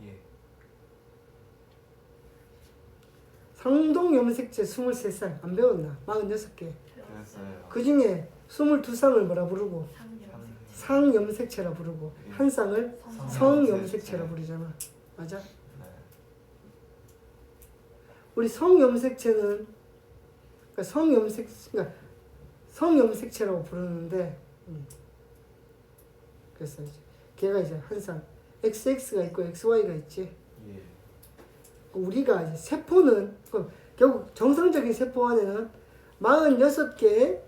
B: 예.
A: 상동 염색체 23쌍. 안 배웠나? 46개.
B: 그랬어요.
A: 그 중에 22쌍을 뭐라 부르고?
C: 상염색.
A: 상염색체라 부르고, 한 쌍을 성염색체라 부르잖아. 맞아?
B: 네.
A: 우리 성염색체는 그러니까 성염색체라고 부르는데, 그래서 이제 걔가 이제 한 쌍 XX가 있고 XY가 있지.
B: 예.
A: 우리가 이제 세포는 결국 정상적인 세포 안에는 46개의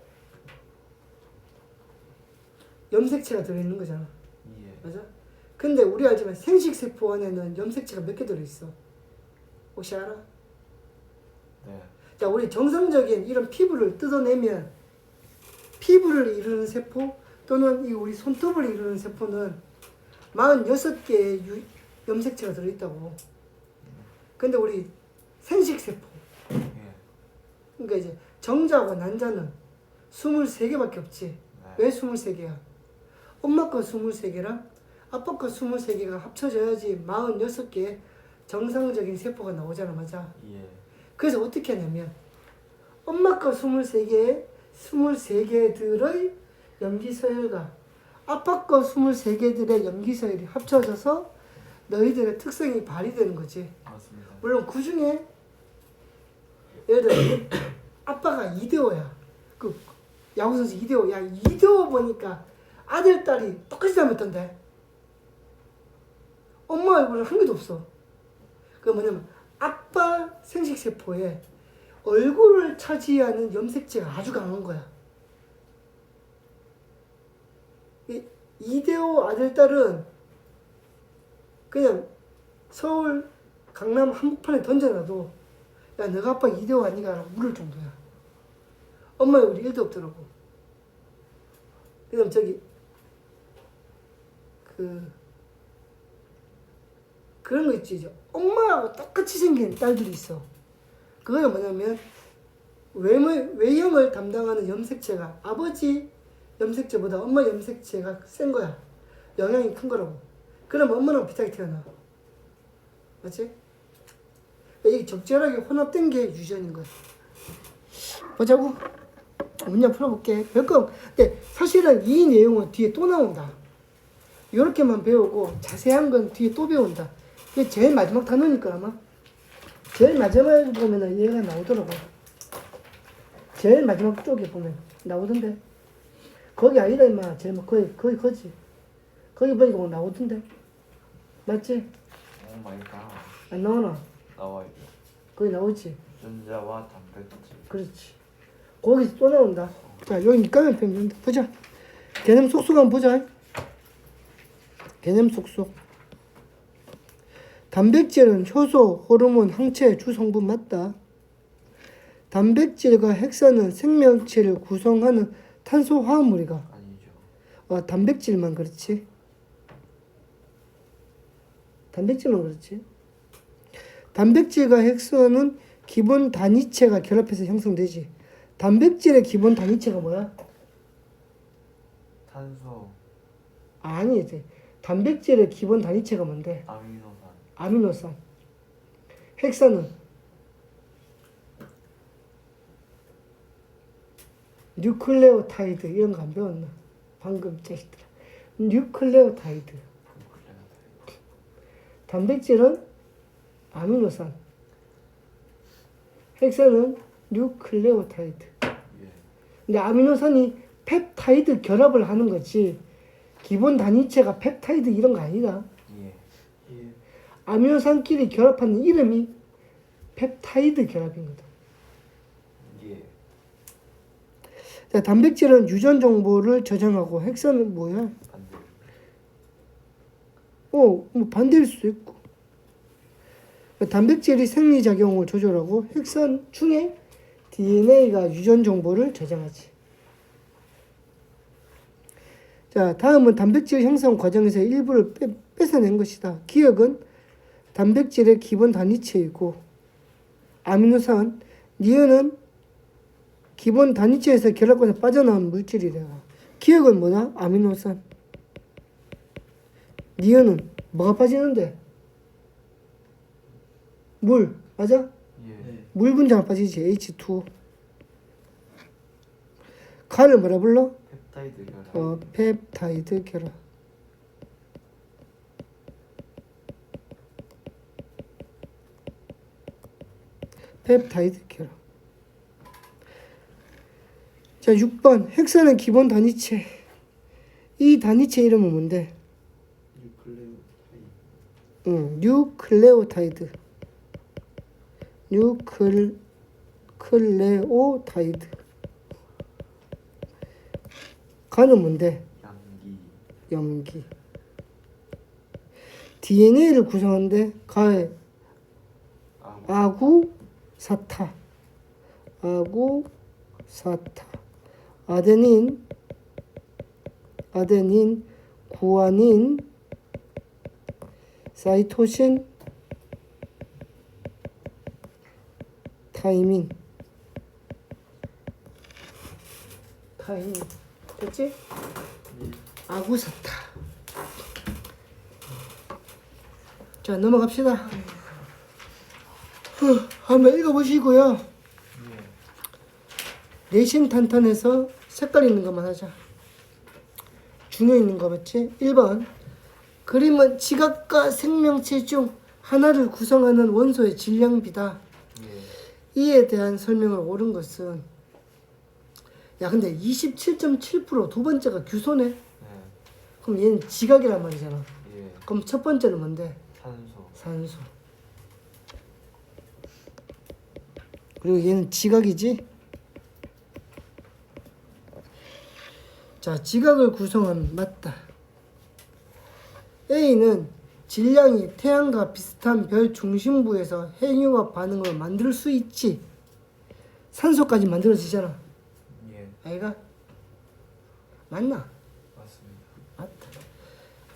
A: 염색체가 들어있는 거잖아.
B: 예.
A: 맞아? 근데 우리 알지만 생식 세포 안에는 염색체가 몇 개 들어있어? 혹시 알아?
B: 네.
A: 자, 우리 정상적인 이런 피부를 뜯어내면 피부를 이루는 세포 또는 이 우리 손톱을 이루는 세포는 46개의 염색체가 들어있다고. 근데 우리 생식 세포,
B: 예.
A: 그러니까 이제 정자와 난자는 23개밖에 없지.
B: 네.
A: 왜 23개야? 엄마 거 23개랑 아빠 거 23개가 합쳐져야지 46개의 정상적인 세포가 나오잖아. 맞아?
B: 예.
A: 그래서 어떻게 하냐면 엄마 거 23개들의 염기서열과 아빠 거 23개들의 염기서열이 합쳐져서 너희들의 특성이 발휘되는 거지.
B: 맞습니다.
A: 물론 그 중에 예를 들어 아빠가 이대호야. 그 야구선수 이대호. 야, 이대호 보니까 아들 딸이 똑같이 닮았던데 엄마 얼굴은 한 개도 없어. 그 뭐냐면 아빠 생식세포에 얼굴을 차지하는 염색체가 아주 강한 거야. 이대호 아들 딸은 그냥 서울 강남 한복판에 던져놔도 야, 너가 아빠 이대호 아니가 라고 물을 정도야. 엄마 얼굴이 1도 없더라고. 그 다음 저기 그런 거 있지. 이제 엄마하고 똑같이 생긴 딸들이 있어. 그거는 뭐냐면 외형을 담당하는 염색체가 아버지 염색체보다 엄마 염색체가 센 거야. 영향이 큰 거라고. 그러면 엄마랑 비슷하게 태어나. 맞지? 이게 적절하게 혼합된 게 유전인 거야. 보자고. 문제 풀어볼게. 별거. 근데 사실은 이 내용은 뒤에 또 나온다. 이렇게만 배우고 자세한 건 뒤에 또 배운다. 이게 제일 마지막 단어니까 아마. 제일 마지막에 보면은 얘가 나오더라고. 제일 마지막 쪽에 보면 나오던데. 거기 아니다 임마. 제일 거의 거지. 거기 보니까 뭐 나오던데. 맞지?
B: 오 마이 갓.
A: 안 나오나?
B: 나와요.
A: 거기 나오지.
B: 유전자와 단백질.
A: 그렇지. 거기서 또 나온다. 자, 여기 밑가면 표현 보자. 개념 속속 한번 보자. 개념 속속. 단백질은 효소, 호르몬, 항체 주성분 맞다. 단백질과 핵산은 생명체를 구성하는 탄소 화합물이가.
B: 아니죠.
A: 단백질만 그렇지. 단백질만 그렇지. 단백질과 핵산은 기본 단위체가 결합해서 형성되지. 단백질의 기본 단위체가 뭐야?
B: 탄소,
A: 아니지. 단백질의 기본 단위체가 뭔데?
B: 아미노산,
A: 아미노산. 핵산은 뉴클레오타이드. 이런 거 안 배웠나? 방금 자식들아. 뉴클레오타이드. 단백질은 아미노산. 핵산은 뉴클레오타이드.
B: 예.
A: 근데 아미노산이 펩타이드 결합을 하는 거지. 기본 단위체가 펩타이드 이런 거 아니다.
B: 예. 예.
A: 아미노산끼리 결합하는 이름이 펩타이드 결합인 거다.
B: 예.
A: 자, 단백질은 유전 정보를 저장하고 핵산은 뭐야?
B: 반대.
A: 뭐 반대일 수도 있고. 단백질이 생리작용을 조절하고 핵산 중에 DNA가 유전 정보를 저장하지. 자, 다음은 단백질 형성 과정에서 일부를 뺏어낸 것이다. 기억은 단백질의 기본 단위체이고, 아미노산, 니은은 기본 단위체에서 결합해서 빠져나온 물질이래. 기억은 뭐냐? 아미노산. 니은은 뭐가 빠지는데? 물, 맞아?
B: 예.
A: 물 분자가 빠지지. H2. 칼을 뭐라 불러?
B: 펩타이드 결합.
A: 펩타이드 결합. 펩타이드 결합. 자, 6번. 핵산의 기본 단위체. 이 단위체 이름은 뭔데? 뉴클레오타이드. 뉴클레오타이드. 가는 뭔데?
B: 양기.
A: 염기. DNA를 구성하는데 가에 아구사타, 아데닌, 구아닌, 사이토신, 타이민. 됐지? 아구사타. 자, 넘어갑시다. 한번 읽어보시고요.
B: 예.
A: 내신 탄탄해서 색깔 있는 것만 하자. 중요 있는 거 맞지? 1번. 그림은 지각과 생명체 중 하나를 구성하는 원소의 질량비다.
B: 예.
A: 이에 대한 설명을 옳은 것은, 야 근데 27.7% 두 번째가 규소네?
B: 네.
A: 그럼 얘는 지각이란 말이잖아.
B: 예.
A: 그럼 첫 번째는 뭔데?
B: 산소.
A: 산소. 그리고 얘는 지각이지? 자, 지각을 구성하면 맞다. A는 질량이 태양과 비슷한 별 중심부에서 핵융합 반응을 만들 수 있지. 산소까지 만들어지잖아.
B: 예.
A: 아이가? 맞나?
B: 맞습니다.
A: 맞다.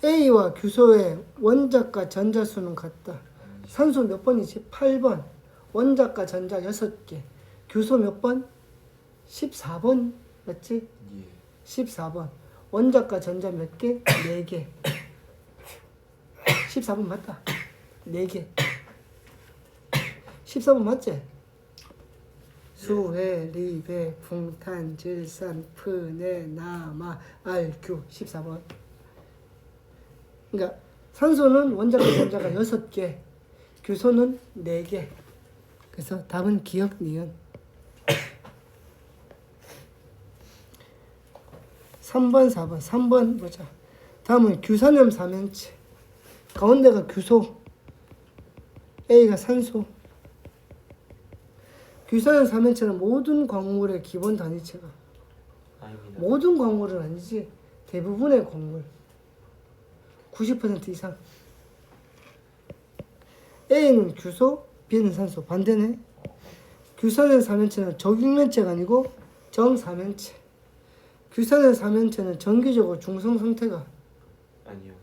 A: A와 규소의 원자과 전자수는 같다. 산소 몇 번이지? 8번. 원자과 전자 6개. 규소 몇 번? 14번. 맞지?
B: 예.
A: 14번. 원자과 전자 몇 개? 4개. 14번 맞다. 4개. 14번 맞지? 수해, 리배, 풍탄, 질산, 프네, 나마, 알규. 14번. 그러니까 산소는 원자과 전자가 6개, 규소는 4개. 그래서 답은 기억, 니은. 3번, 4번. 3번 보자. 다음은 규산염 삼연체. 가운데가 규소, A가 산소. 규산염 삼연체는 모든 광물의 기본 단위체가.
B: 아닙니다.
A: 모든 광물은 아니지. 대부분의 광물. 90% 이상. A는 규소, B는 산소. 반대네. 규산염 삼연체는 적육면체가 아니고 정삼연체. 규산염 삼연체는 정기적으로 중성 상태가.
B: 아니요.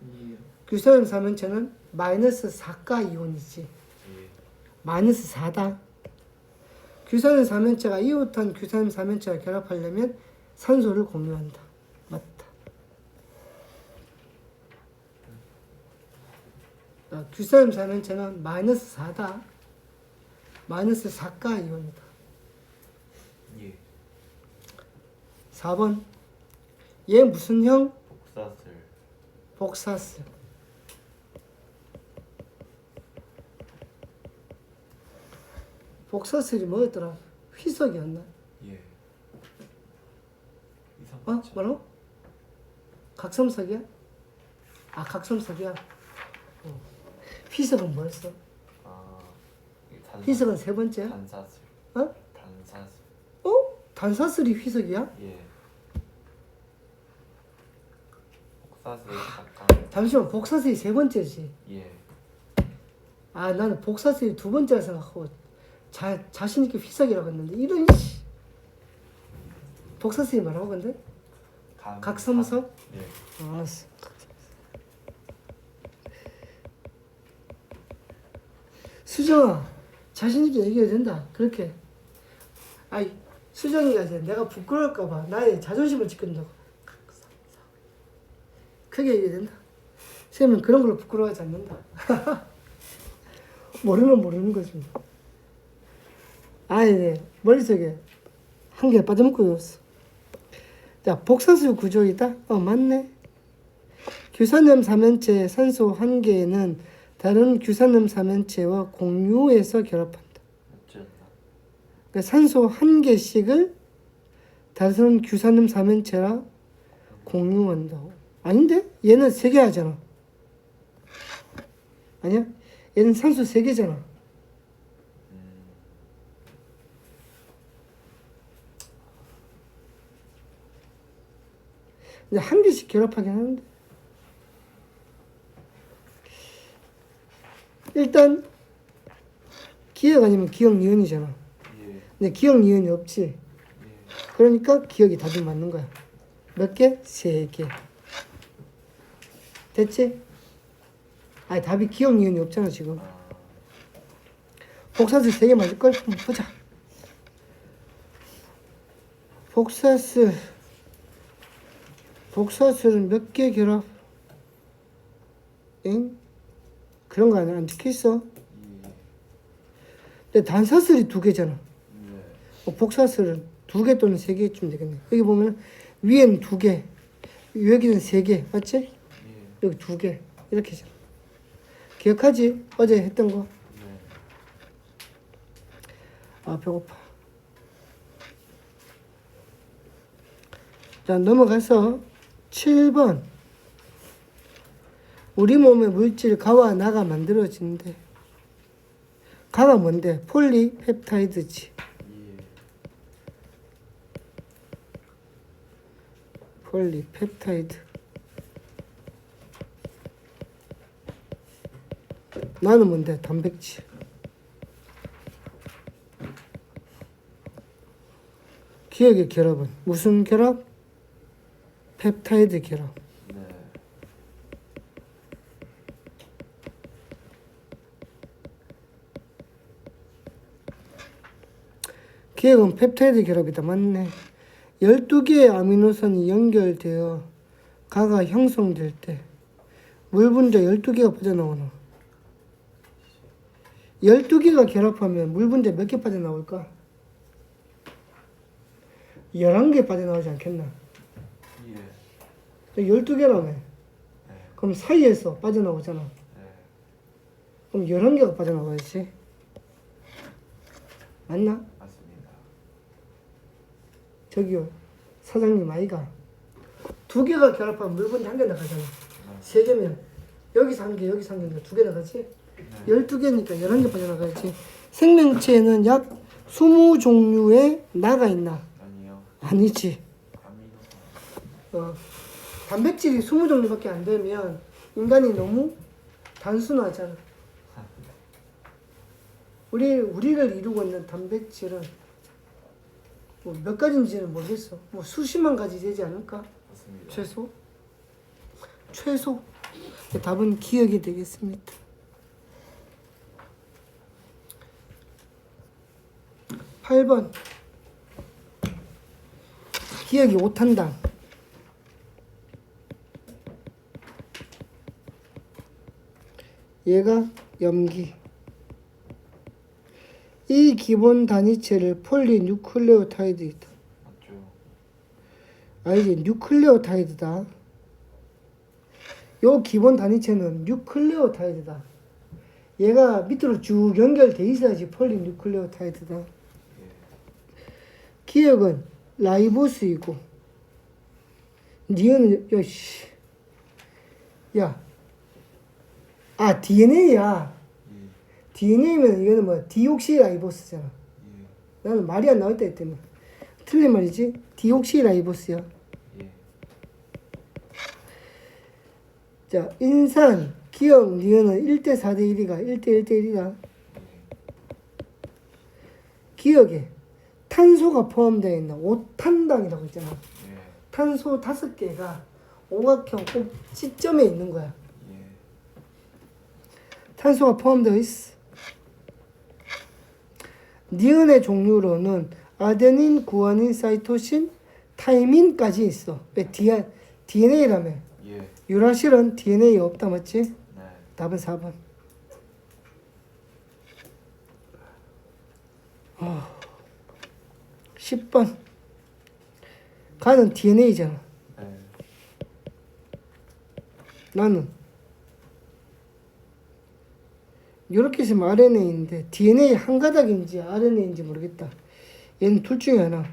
B: 예.
A: 규산염 삼연체는 마이너스 4가 이온이지.
B: 예.
A: 마이너스 4다. 규산염 삼연체가 이웃한 규산염 삼연체와 결합하려면 산소를 공유한다. 맞다. 규산염 삼연체는 마이너스 4다. 마이너스 4가 이온이다.
B: 예.
A: 4번. 얘 무슨 형?
B: 복사슬.
A: 복사슬. 복사슬이 뭐였더라? 휘석이었나?
B: 예.
A: 어? 뭐라고? 각섬석이야? 아, 각섬석이야? 어. 휘석은 뭐였어?
B: 아. 이게
A: 휘석은 세 번째?
B: 단사슬.
A: 어?
B: 단사슬.
A: 어? 단사슬이 휘석이야?
B: 예. 복사슬 잠깐.
A: 잠시만, 복사슬이 세 번째지.
B: 예.
A: 아, 나는 복사슬이 두 번째라 생각하고 자신있게 휘석이라고 했는데 이런 씨. 복사슬이 뭐라고 근데? 각섬석?
B: 예.
A: 알았어. 수정아, 자신있게 얘기해도 된다. 그렇게. 아이, 수정이가 이제 내가 부끄러울까봐 나의 자존심을 지킨다고. 크게 얘기해도 된다. 쌤은 그런 걸로 부끄러워하지 않는다. 모르면 모르는 거지. 뭐. 아이, 네. 머릿속에 한 개 빠져먹고 외웠어. 자, 복사수 구조이다? 맞네. 규산염 삼연체 산소 한 개는 다른 규산염 삼연체와 공유해서 결합한다.
B: 맞죠?
A: 그러니까 산소 한 개씩을 다른 규산염 삼연체랑 공유한다고. 아닌데? 얘는 세 개 하잖아. 아니야? 얘는 산소 세 개잖아. 근데 한 개씩 결합하긴 하는데. 일단 기억 아니면 기억 니은이잖아.
B: 예.
A: 근데 기억 니은이 없지.
B: 예.
A: 그러니까 기억이 다들 맞는 거야. 몇 개? 세 개. 됐지? 아니 답이 기억 니은이 없잖아 지금.
B: 아.
A: 복사수 세 개 맞을걸? 한번 보자. 복사수는 몇 개 결합? 엥? 그런 거 아니야? 안 적혀있어?
B: 예.
A: 근데 단사슬이 두 개잖아.
B: 예.
A: 복사슬은 두 개 또는 세 개쯤 되겠네. 여기 보면 위에는 두 개, 여기는 세 개, 맞지?
B: 예.
A: 여기 두 개, 이렇게잖아. 기억하지? 어제 했던 거.
B: 네.
A: 아, 배고파. 자, 넘어가서 7번. 우리 몸의 물질 가와 나가 만들어진대. 가가 뭔데? 폴리펩타이드지.
B: 예.
A: 폴리펩타이드. 나는 뭔데? 단백질. 기억의 결합은 무슨 결합? 펩타이드 결합.
B: 네.
A: 기억은 펩타이드 결합이다. 맞네. 12개의 아미노산이 연결되어 가가 형성될 때 물 분자 12개가 빠져나오나? 12개가 결합하면 물 분자 몇 개 빠져나올까? 11개 빠져나오지 않겠나?
B: 예.
A: 12개라며.
B: 네.
A: 그럼 사이에서 빠져나오잖아.
B: 네.
A: 그럼 11개가 빠져나와야지. 맞나?
B: 맞습니다.
A: 저기요, 사장님 아이가. 두 개가 결합하면 물분이 한 개 나가잖아. 세 개면 여기서 한 개, 여기서 한 개니까 두 개 나가지. 12개니까 11개 빠져나가야지. 생명체에는 약 20종류의 나가 있나?
B: 아니요.
A: 아니지.
B: 아미노산.
A: 단백질이 20종류밖에 안 되면 인간이 너무 단순하잖아. 우리를 이루고 있는 단백질은 뭐 몇 가지인지는 모르겠어. 뭐 수십만 가지 되지 않을까?
B: 맞습니다.
A: 최소. 답은 기억이 되겠습니다. 8번. 기억이 5탄당. 얘가 염기. 이 기본 단위체를 폴리뉴클레오타이드이다.
B: 맞죠.
A: 이제 뉴클레오타이드다. 요 기본 단위체는 뉴클레오타이드다. 얘가 밑으로 쭉 연결돼 있어야지 폴리뉴클레오타이드다.
B: 예.
A: 기억은 라이보스이고, 니은은 DNA야.
B: 예.
A: DNA면 이거는 뭐 디옥시라이보스잖아.
B: 예.
A: 나는 말이 안 나올 때 때문에 틀린 말이지. 디옥시라이보스야.
B: 예.
A: 자, 인산, 기억, 니은은 1대 4대 1이가 1대 1대 1이다. 기억에 탄소가 포함되어 있는 5탄당이라고 있잖아.
B: 예.
A: 탄소 5개가 오각형 꼭지점에 있는 거야.
B: 예.
A: 탄소가 포함되어 있어. 니은의 종류로는 아데닌, 구아닌, 사이토신, 타이민까지 있어. 왜 DNA라며.
B: 예.
A: 유라실은 DNA 없다, 맞지?
B: 네.
A: 답은 4번. 10번. 가는 DNA잖아.
B: 네.
A: 나는 이렇게 있으면 RNA인데 DNA 한 가닥인지 RNA인지 모르겠다. 얘는 둘 중에 하나.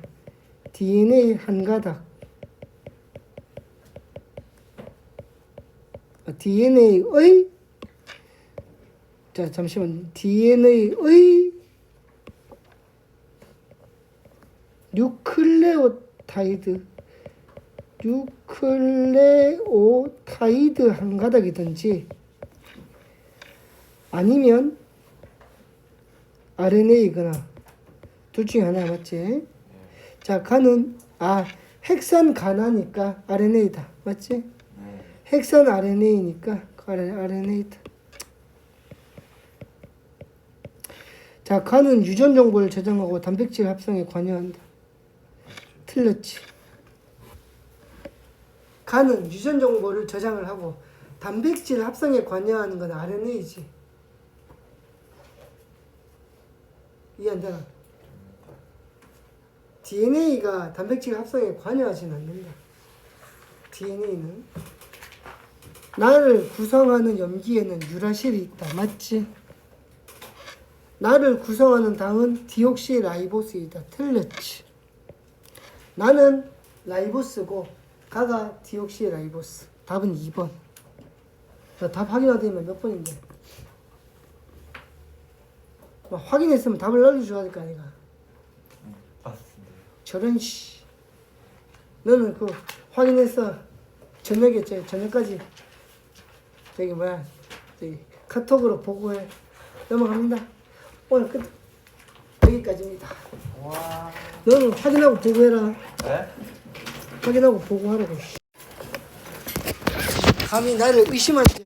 A: DNA 한 가닥. DNA의 잠시만. DNA의 뉴클레오타이드 한 가닥이든지 아니면 RNA거나 둘 중에 하나 맞지? 자, 가는 핵산 가나니까 RNA다. 맞지?
B: 네.
A: 핵산 RNA니까 RNA다. 자, 가는 유전 정보를 저장하고 단백질 합성에 관여한다. 틀렸지. 가는 유전 정보를 저장을 하고 단백질 합성에 관여하는 건 RNA지. 이해 안 되나? DNA가 단백질 합성에 관여하지는 않는다. DNA는 나를 구성하는 염기에는 유라실이 있다. 맞지? 나를 구성하는 당은 디옥시라이보스이다. 틀렸지. 나는 라이보스고 가가 디옥시라이보스. 답은 2번. 자, 답 확인하되면 몇 번인데? 확인했으면 답을 알려줘야 될 거 아니가.
B: 맞습니다.
A: 저런 씨. 너는 그 확인해서 저녁에 저녁까지 저기 카톡으로 보고해. 넘어갑니다. 오늘 끝. 여기까지입니다.
B: 와.
A: 너는 확인하고 보고해라.
B: 네?
A: 확인하고 보고하라고. 감히 나를 의심할 때